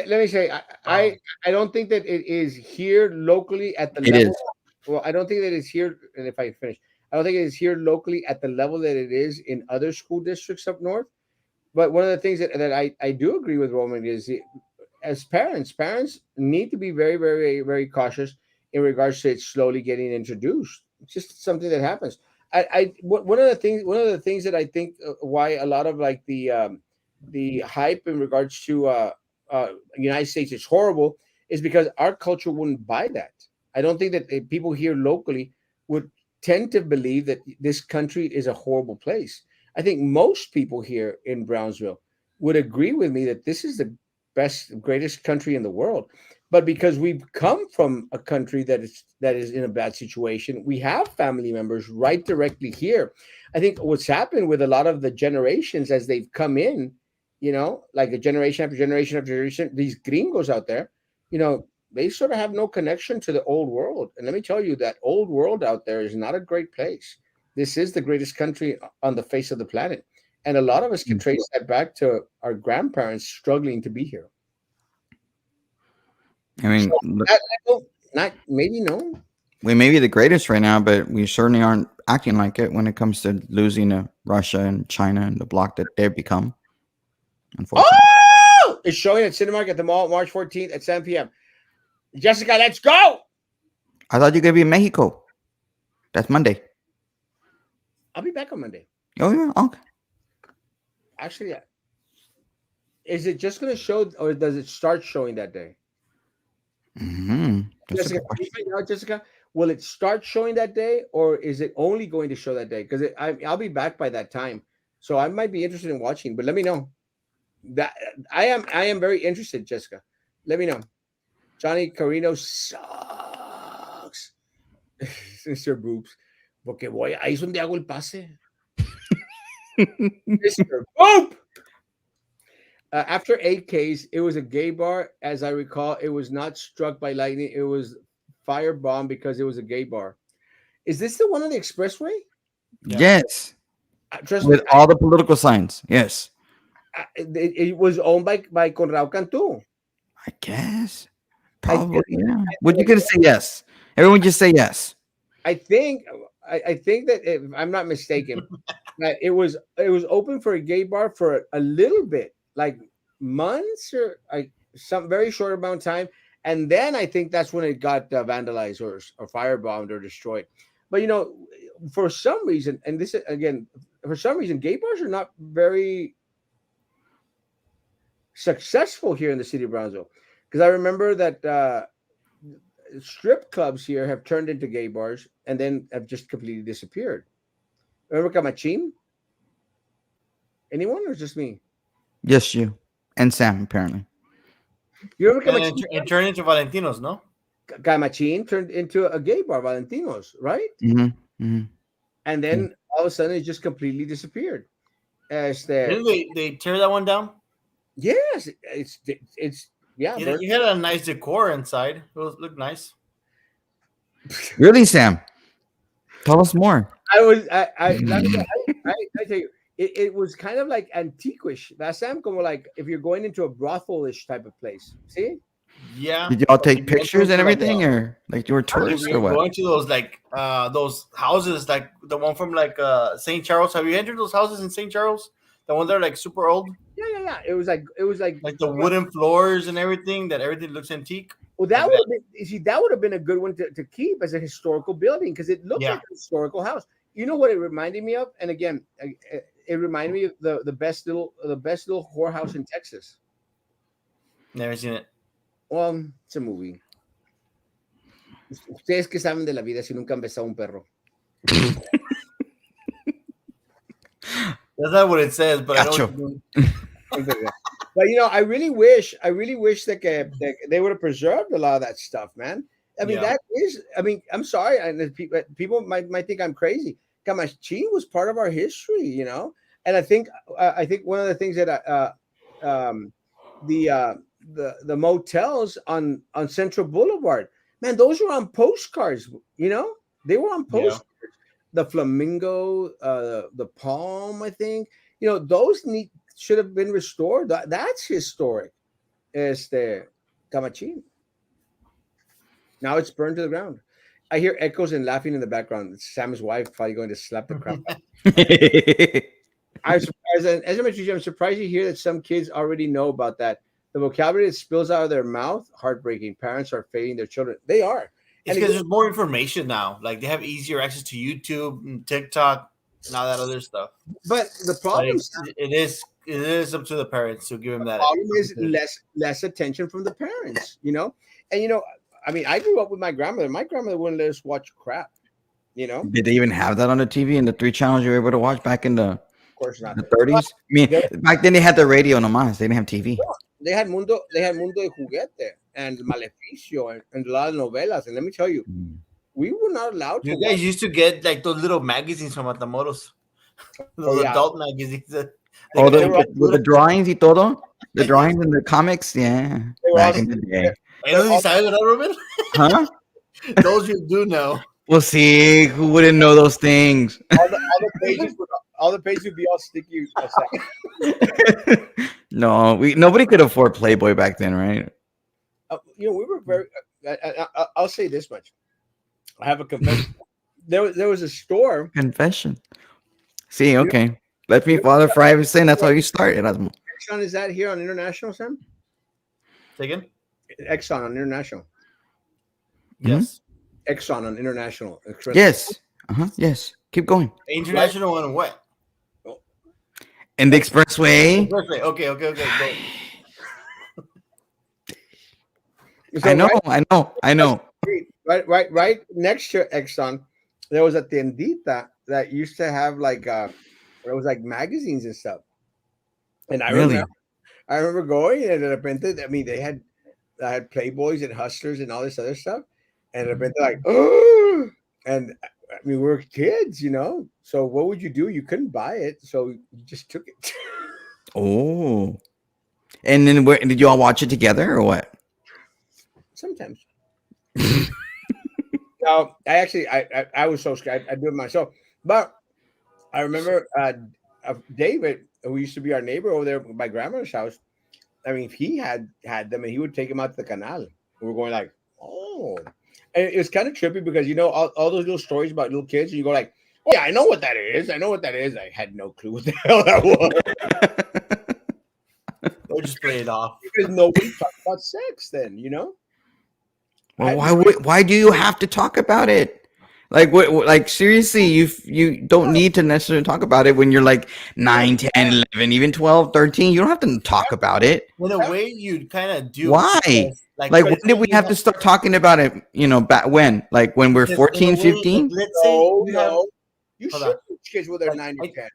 Speaker 1: me say, I don't think that it is here locally at the
Speaker 3: It
Speaker 1: level.
Speaker 3: is.
Speaker 1: Well, I don't think that it's here. And if I finish, I don't think it is here locally at the level that it is in other school districts up north. But one of the things that I do agree with Roman is, as parents need to be very, very, very cautious in regards to it slowly getting introduced. It's just something that happens. One of the things that I think why a lot of like the hype in regards to United States is horrible is because our culture wouldn't buy that. I don't think that people here locally would tend to believe that this country is a horrible place. I think most people here in Brownsville would agree with me that this is the best, greatest country in the world. But because we've come from a country that is in a bad situation, we have family members right directly here. I think what's happened with a lot of the generations as they've come in, like a generation after generation after generation, these gringos out there, they sort of have no connection to the old world. And let me tell you, that old world out there is not a great place. This is the greatest country on the face of the planet. And a lot of us can trace that back to our grandparents struggling to be here.
Speaker 3: I
Speaker 1: So
Speaker 3: mean, look,
Speaker 1: that level, not maybe no.
Speaker 3: we may be the greatest right now, but we certainly aren't acting like it when it comes to losing to Russia and China and the bloc that they've become. Unfortunately,
Speaker 1: Oh, it's showing at Cinemark at the mall March 14th at 7 p.m. Jessica, let's go.
Speaker 3: I thought you could be in Mexico. That's Monday.
Speaker 1: I'll be back on Monday.
Speaker 3: Oh yeah, okay.
Speaker 1: Actually, yeah. Is it just going to show, or does it start showing that day?
Speaker 3: That's a
Speaker 1: Jessica,
Speaker 3: good
Speaker 1: can you
Speaker 3: question.
Speaker 1: find out, Jessica, will it start showing that day, or is it only going to show that day? Because I'll be back by that time, so I might be interested in watching. But let me know. That I am very interested, Jessica. Let me know. Johnny Carino sucks. Mr. Boobs. Porque voy, ahí es donde hago el pase. Mr. Boop! After 8Ks, it was a gay bar. As I recall, it was not struck by lightning. It was firebombed because it was a gay bar. Is this the one on the expressway?
Speaker 2: Yeah.
Speaker 3: Yes,
Speaker 1: Trust me,
Speaker 3: with all the political signs. Yes,
Speaker 1: it was owned by Conrado Cantu.
Speaker 3: I guess
Speaker 1: I,
Speaker 3: probably. Yeah. Would you gonna say yes? Everyone just say yes.
Speaker 1: I think I think that if I'm not mistaken, that it was open for a gay bar for a little bit, like months or like some very short amount of time, and then I think that's when it got vandalized or firebombed or destroyed. But for some reason, and this is again, for some reason, gay bars are not very successful here in the city of Brownsville, because I remember that strip clubs here have turned into gay bars and then have just completely disappeared. Remember Camachín? Anyone or just me?
Speaker 3: Yes, you and Sam apparently.
Speaker 1: You remember
Speaker 2: And
Speaker 1: Camachín?
Speaker 2: it turned into Valentinos, no?
Speaker 1: Camachín turned into a gay bar, Valentinos, right?
Speaker 3: Mm-hmm.
Speaker 1: And then all of a sudden it just completely disappeared. As the
Speaker 2: Didn't they tear that one down?
Speaker 1: yes, it's yeah.
Speaker 2: You had a nice decor inside. It looked nice.
Speaker 3: Really, Sam? Tell us more.
Speaker 1: I was I tell you, it was kind of like antiquish. That's Sam como like if you're going into a brothelish type of place. See?
Speaker 2: Yeah.
Speaker 3: Did y'all
Speaker 2: If
Speaker 3: take
Speaker 2: you
Speaker 3: pictures
Speaker 2: went
Speaker 3: and
Speaker 2: to, like,
Speaker 3: everything, or like you were
Speaker 2: if
Speaker 3: tourists or
Speaker 2: you're
Speaker 3: what?
Speaker 2: going to those houses, like the one from St. Charles. Have you entered those houses in St. Charles? The one that are like super old,
Speaker 1: Yeah. It was like
Speaker 2: like the wooden floors and everything. That everything looks antique.
Speaker 1: well, that
Speaker 2: Like
Speaker 1: would
Speaker 2: that.
Speaker 1: have been you see that would have been a good one to keep as a historical building because it looked
Speaker 2: Yeah.
Speaker 1: like a historical house. You know what it reminded me of? And again, it reminded me of the best little whorehouse in Texas.
Speaker 2: Never seen it.
Speaker 1: Well, it's a movie. Ustedes que saben de la vida si nunca han besado un perro.
Speaker 2: That's not what it says, but I know
Speaker 3: Gotcha.
Speaker 2: what you're doing.
Speaker 1: But I really wish that they would have preserved a lot of that stuff, man. I mean,
Speaker 2: Yeah.
Speaker 1: I'm sorry, and people might think I'm crazy. Camachín was part of our history, and I think one of the things that the the motels on Central Boulevard, man, those were on postcards, they were on
Speaker 2: Yeah.
Speaker 1: postcards. The Flamingo, the Palm, I think, those should have been restored. That's historic. Este Camachín. Now it's burned to the ground. I hear echoes and laughing in the background. It's Sam's wife probably going to slap the crap out. I'm surprised. As I mentioned, I'm surprised to hear that some kids already know about that. The vocabulary that spills out of their mouth, heartbreaking. Parents are failing their children. They are.
Speaker 2: It's
Speaker 1: And
Speaker 2: because
Speaker 1: again,
Speaker 2: there's more information now. Like they have easier access to YouTube and TikTok and all that other stuff.
Speaker 1: but the
Speaker 2: But
Speaker 1: problem,
Speaker 2: it is up to the parents to give them that.
Speaker 1: problem is less attention from the parents, And I mean, I grew up with my grandmother. My grandmother wouldn't let us watch crap, Of
Speaker 3: Did they even have that on the TV in the 3 channels you were able to watch back in the
Speaker 1: course not.
Speaker 3: 30s? I mean,
Speaker 1: They
Speaker 3: back then they had the radio nomás. They didn't have TV.
Speaker 1: they had Mundo de Juguete, and Maleficio and a lot of novelas. And let me tell you,
Speaker 3: Mm.
Speaker 1: we were not allowed to
Speaker 2: You
Speaker 1: watch.
Speaker 2: guys used to get like those little magazines from Matamoros,
Speaker 1: Oh
Speaker 2: those
Speaker 1: yeah,
Speaker 2: adult magazines. They
Speaker 3: Oh,
Speaker 2: got
Speaker 1: they
Speaker 2: the
Speaker 1: were all,
Speaker 3: with the drawings y todo, the
Speaker 1: yeah,
Speaker 3: drawings and the comics. Yeah,
Speaker 1: they were all,
Speaker 3: back in the day,
Speaker 2: I know si sabes, ¿verdad, Ruben?
Speaker 3: huh?
Speaker 2: Those you do know.
Speaker 3: Well, see, who wouldn't know those things?
Speaker 1: all the pages would be all sticky.
Speaker 3: No, we nobody could afford Playboy back then, right?
Speaker 1: We were very. I'll say this much. I have a confession. There was a store.
Speaker 3: Confession. See,
Speaker 1: You know,
Speaker 3: okay. Let me
Speaker 1: you
Speaker 3: father for I was saying that's
Speaker 1: know
Speaker 3: how you start, Erasmo.
Speaker 1: Exxon is that here on International, Sam?
Speaker 2: Say again?
Speaker 1: Exxon on International.
Speaker 3: Mhm.
Speaker 2: Yes.
Speaker 1: Exxon on International Express.
Speaker 3: Yes. Yes. Keep going.
Speaker 2: International one and what?
Speaker 3: In the expressway.
Speaker 2: Okay, okay. Go.
Speaker 1: So
Speaker 3: I know, I know.
Speaker 1: right next to Exxon, there was a tiendita that used to have like it was like magazines and stuff. And
Speaker 3: Really?
Speaker 1: I remember going and de repente, I mean, I had Playboys and Hustlers and all this other stuff. And de repente like, oh, and I mean, we were kids, So what would you do? You couldn't buy it, so you just took it.
Speaker 3: Oh. And then did you all watch it together or what?
Speaker 1: Sometimes. No, I was so scared. I do it myself. But I remember David, who used to be our neighbor over there by grandma's house. I mean, he had them, and he would take them out to the canal. We were going like, oh, and it was kind of trippy because all those little stories about little kids, and you go like, oh yeah, I know what that is. I know what that is. I had no clue what the hell that was
Speaker 2: Or just play it off.
Speaker 1: because nobody talked about sex then.
Speaker 3: Well, why do you have to talk about it? Like like seriously, you don't need to necessarily talk about it when you're like 9, 10, 11, even 12, 13. You don't have to talk about it.
Speaker 2: In a way, you kind of do.
Speaker 3: Why?
Speaker 2: Because,
Speaker 3: Like when did we have to start talking about it, back when? Like when we're
Speaker 2: because in a
Speaker 3: 14,
Speaker 2: way,
Speaker 3: 15?
Speaker 2: let's say you have.
Speaker 1: You
Speaker 2: Hold
Speaker 1: should
Speaker 2: on.
Speaker 1: teach kids when they're
Speaker 2: Like,
Speaker 1: 9 or 10.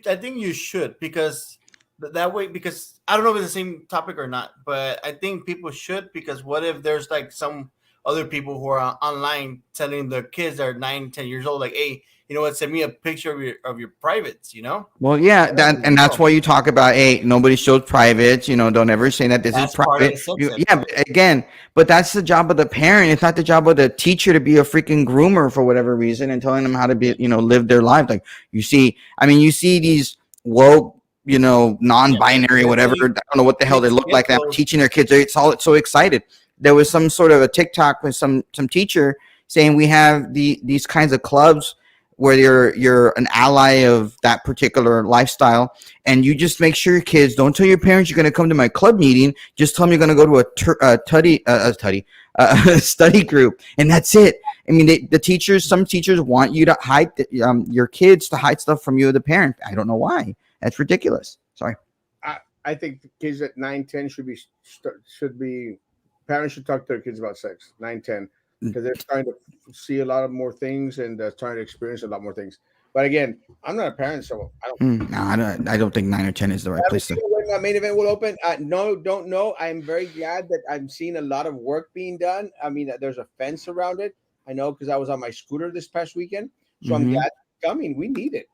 Speaker 2: I think you should because that way because I don't know if it's the same topic or not, but I think people should because what if there's like some other people who are online telling their kids that are 9, 10 years old, like, hey, you know what, send me a picture of your privates,
Speaker 3: Well, yeah, that's
Speaker 2: No.
Speaker 3: why you talk about, hey, nobody shows privates. Don't ever say that this
Speaker 2: That's
Speaker 3: is
Speaker 2: part of
Speaker 3: private.
Speaker 2: the sex ed,
Speaker 3: Yeah,
Speaker 2: right?
Speaker 3: but again, but that's the job of the parent. It's not the job of the teacher to be a freaking groomer for whatever reason and telling them how to be, live their life. Like you see these woke, non-binary, whatever. I don't know what the hell they look like. That teaching their kids. It's all so excited. There was some sort of a TikTok with some teacher saying we have these kinds of clubs where you're an ally of that particular lifestyle, and you just make sure your kids don't tell your parents you're going to come to my club meeting. Just tell them you're going to go to a study group, and that's it. I mean, some teachers want you to hide your kids to hide stuff from you, the parent. I don't know why. That's ridiculous. Sorry.
Speaker 1: I think the kids at 9, 10 should be parents should talk to their kids about sex. 9, 10 because they're trying to see a lot of more things and they're trying to experience a lot more things. But again, I'm not a parent, so I don't.
Speaker 3: No, I don't think 9 or 10 is the right place to.
Speaker 1: When that main event will open, no, don't know. I'm very glad that I'm seeing a lot of work being done. I mean, there's a fence around it. I know because I was on my scooter this past weekend, so I'm glad it's coming. We need it.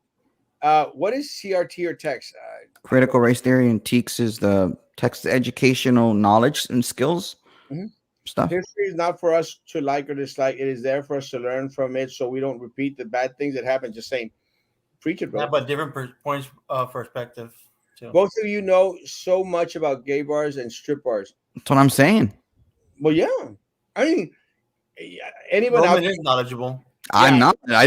Speaker 1: What is CRT or text?
Speaker 3: Critical race theory and TEKS is the text educational knowledge and skills stuff.
Speaker 1: History is not for us to like or dislike. It is there for us to learn from it, so we don't repeat the bad things that happen. Just saying, preach it, bro.
Speaker 2: Yeah, but different points of perspective too.
Speaker 1: Both of you know so much about gay bars and strip bars.
Speaker 3: That's what I'm saying.
Speaker 1: Well, yeah. I mean, anyone out
Speaker 2: Roman is knowledgeable.
Speaker 3: I'm not. I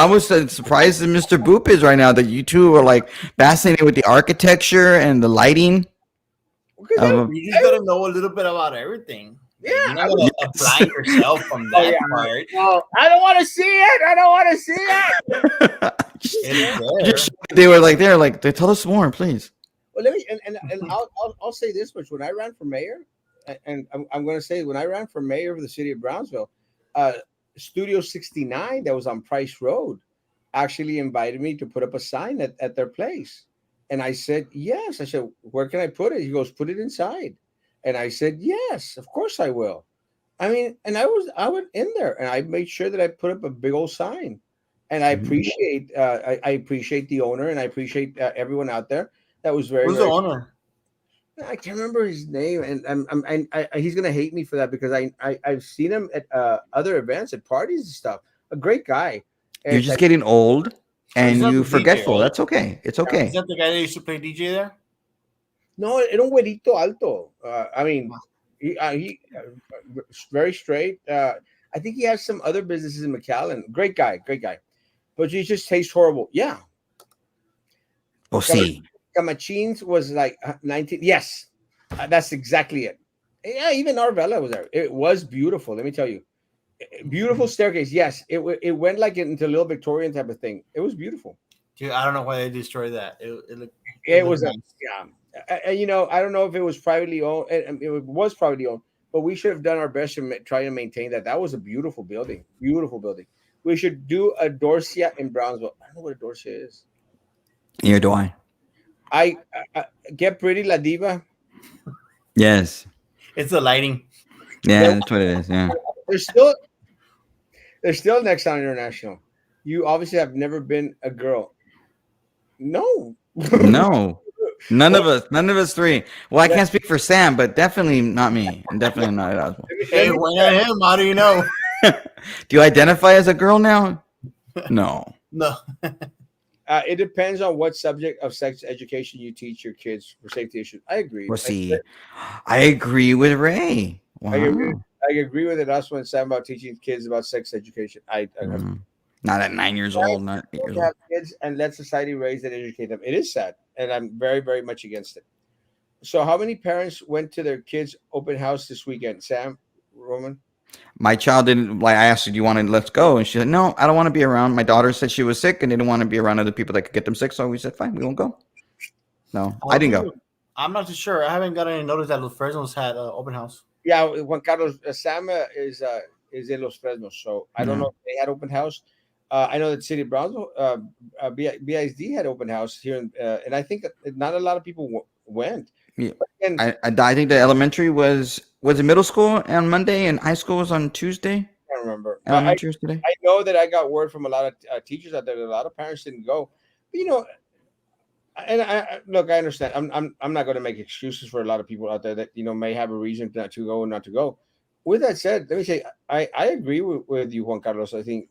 Speaker 3: was surprised that Mr. Boop is right now. That you two are like fascinated with the architecture and the lighting.
Speaker 2: You just gotta know a little bit about everything.
Speaker 1: Yeah,
Speaker 2: you're not gonna apply yourself from that part.
Speaker 1: Well, I don't want to see it. I don't want to see it.
Speaker 3: They're like, they tell us more, please.
Speaker 1: Well, let me and I'll say this much: when I ran for mayor, and I'm going to say when I ran for mayor of the city of Brownsville, Studio 69 that was on Price Road actually invited me to put up a sign at their place. And I said, yes. I said, where can I put it? He goes, put it inside. And I said, yes, of course I will. I mean, and I went in there and I made sure that I put up a big old sign. And
Speaker 3: Mhm.
Speaker 1: I appreciate the owner and I appreciate everyone out there. That was very,
Speaker 2: Who's the
Speaker 1: very.
Speaker 2: owner?
Speaker 1: I can't remember his name, and he's gonna hate me for that because I've seen him at other events, at parties and stuff. A great guy.
Speaker 3: You're
Speaker 1: It's
Speaker 3: just
Speaker 1: like,
Speaker 3: getting old
Speaker 2: He's
Speaker 3: and
Speaker 2: not
Speaker 3: you
Speaker 2: the DJ,
Speaker 3: forgetful.
Speaker 2: right?
Speaker 3: That's okay. It's
Speaker 2: Is
Speaker 3: okay.
Speaker 2: that the guy that used to play DJ there?
Speaker 1: no, era un güerito alto. I mean, he very straight. I think he has some other businesses in McAllen. Great guy, great guy. But he just tastes horrible. Yeah,
Speaker 3: We'll see.
Speaker 1: Camachines was like 19. Yes, that's exactly it. Yeah, even Arvella was there. It was beautiful. Let me tell you, beautiful staircase. Yes, it went like into a little Victorian type of thing. It was beautiful.
Speaker 2: Dude, I don't know why they destroyed that. It
Speaker 1: It
Speaker 2: looked
Speaker 1: was a
Speaker 2: nice.
Speaker 1: yeah. I don't know if it was privately owned. It was privately owned, but we should have done our best to try to maintain that. That was a beautiful building. Beautiful building. We should do a Dorsia in Brownsville. I don't know what a Dorsia is.
Speaker 3: Neither do I.
Speaker 1: I get pretty La Diva.
Speaker 3: Yes.
Speaker 2: It's the lighting.
Speaker 3: Yeah,
Speaker 1: They're,
Speaker 3: that's what it is. Yeah.
Speaker 1: they're still they're still next on international. You obviously have never been a girl. No.
Speaker 3: No. None
Speaker 1: Well,
Speaker 3: of us. None of us three. Well, I
Speaker 1: let,
Speaker 3: can't speak for Sam, but definitely not me. And definitely not Erasmo.
Speaker 1: let
Speaker 2: Hey,
Speaker 1: me
Speaker 2: why not him? How do you know?
Speaker 3: Do you identify as a girl now? No.
Speaker 2: No.
Speaker 1: it depends on what subject of sex education you teach your kids for safety issues. I agree.
Speaker 3: We'll see. I agree with Ray.
Speaker 1: I agree.
Speaker 3: Wow.
Speaker 1: I agree with it. That's when Sam about teaching kids about sex education. I have
Speaker 3: Mm. Not at 9 years old. Not 8 years
Speaker 1: to
Speaker 3: old.
Speaker 1: have kids and let society raise and educate them. It is sad, and I'm very, very much against it. So, how many parents went to their kids' open house this weekend? Sam, Roman.
Speaker 3: My child didn't like. I asked her, "Do you want to let's go?" And she said, "No, I don't want to be around." My daughter said she was sick and didn't want to be around other people that could get them sick. So we said, "Fine, we won't go." No, I didn't go.
Speaker 2: I'm not too sure. I haven't got any notice that Los Fresnos had open house.
Speaker 1: Yeah, Juan Carlos. Sam is in Los Fresnos, so I don't
Speaker 3: Yeah.
Speaker 1: know if they had open house. I know that City of Brownsville, BISD had open house here, and I think that not a lot of people went.
Speaker 3: Yeah.
Speaker 1: And
Speaker 3: I think the elementary was it middle school on Monday and high school was on Tuesday.
Speaker 1: I can't remember.
Speaker 3: Elementary was today.
Speaker 1: I know that I got word from a lot of teachers out there that a lot of parents didn't go. But, and look, I understand. I'm not going to make excuses for a lot of people out there that may have a reason not to go and not to go. With that said, let me say I agree with you, Juan Carlos. I think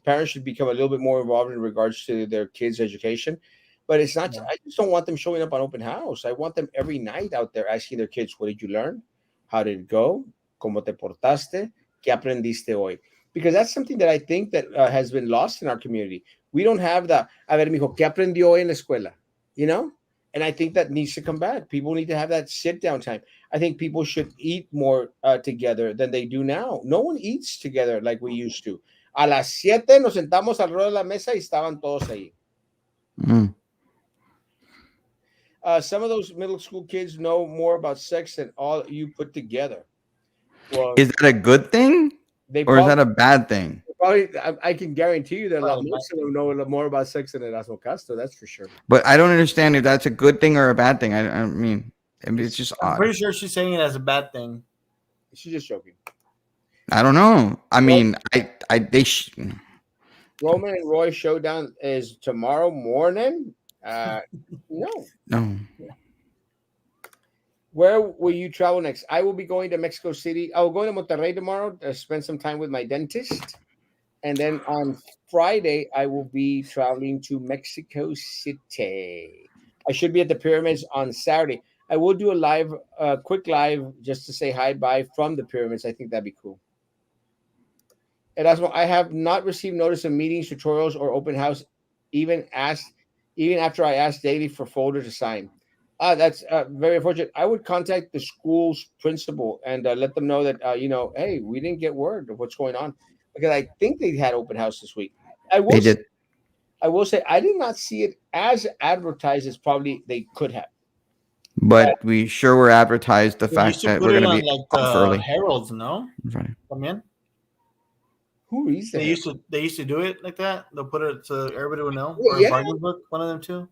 Speaker 1: parents should become a little bit more involved in regards to their kids' education. But it's not.
Speaker 2: Yeah.
Speaker 1: I just don't want them showing up on open house. I want them every night out there asking their kids, "What did you learn? How did it go? ¿Cómo te portaste? ¿Qué aprendiste hoy?" Because that's something that I think that has been lost in our community. We don't have the, a ver, mijo, ¿qué aprendió hoy en la escuela? You know? And I think that needs to come back. People need to have that sit down time. I think people should eat more together than they do now. No one eats together like we used to. A las 7 nos sentamos alrededor de la mesa y estaban todos ahí.
Speaker 3: Mm.
Speaker 1: Some of those middle school kids know more about sex than all you put together. Well,
Speaker 3: Is that a good thing
Speaker 1: they
Speaker 3: or is that
Speaker 1: probably,
Speaker 3: a bad thing?
Speaker 1: I can guarantee you that a lot
Speaker 2: Well,
Speaker 1: most of them know a lot more about sex than Erasmo Castro. That's for sure.
Speaker 3: But I don't understand if that's a good thing or a bad thing. I mean, it's just
Speaker 2: I'm
Speaker 3: odd.
Speaker 2: pretty sure she's saying it as a bad thing.
Speaker 1: She's just joking.
Speaker 3: I don't know. I mean,
Speaker 1: Roman and Roy showdown is tomorrow morning. No.
Speaker 3: no.
Speaker 1: Where will you travel next? I will be going to Mexico City. I will go to Monterrey tomorrow to spend some time with my dentist. And then on Friday, I will be traveling to Mexico City. I should be at the pyramids on Saturday. I will do a quick live just to say hi bye from the pyramids. I think that'd be cool. Erasmo, I have not received notice of meetings, tutorials, or open house, even after I asked daily for folder to sign. That's very unfortunate. I would contact the school's principal and let them know that hey, we didn't get word of what's going on because I think they had open house this week.
Speaker 3: They did.
Speaker 1: I will say I did not see it as advertised as probably they could have.
Speaker 3: But we sure were advertised the
Speaker 2: They
Speaker 3: fact
Speaker 2: used to
Speaker 3: that
Speaker 2: put
Speaker 3: we're
Speaker 2: it
Speaker 3: going to
Speaker 2: on
Speaker 3: be
Speaker 2: like
Speaker 3: off
Speaker 2: the
Speaker 3: early.
Speaker 2: heralds, no?
Speaker 3: Friday.
Speaker 2: Come in.
Speaker 1: Who reads that?
Speaker 2: They used to do it like that. They'll put it so everybody would know.
Speaker 1: Well,
Speaker 2: Or
Speaker 1: yeah.
Speaker 2: a bargain book, one of them too.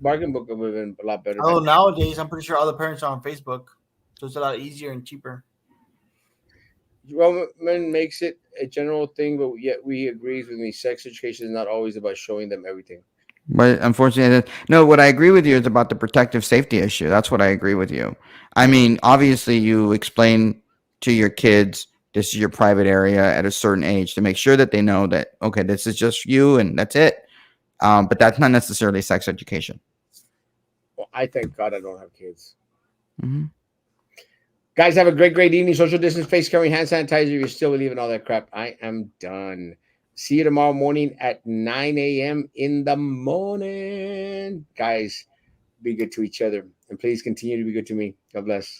Speaker 1: Bargain book would have been a lot better.
Speaker 2: Oh, nowadays I'm pretty sure all the parents are on Facebook. so it's a lot easier and cheaper.
Speaker 1: Roman makes it a general thing, but yet we agrees with me. Sex education is not always about showing them everything.
Speaker 3: But unfortunately, no. What I agree with you is about the protective safety issue. That's what I agree with you. I mean, obviously, you explain to your kids this is your private area at a certain age to make sure that they know that okay, this is just you and that's it. But that's not necessarily sex education.
Speaker 1: Well, I thank God I don't have kids.
Speaker 3: Hmm.
Speaker 1: Guys, have a great evening. Social distance, face covering, hand sanitizer. You're still believing all that crap. I am done. See you tomorrow morning at 9 a.m. in the morning. Guys, be good to each other. And please continue to be good to me. God bless.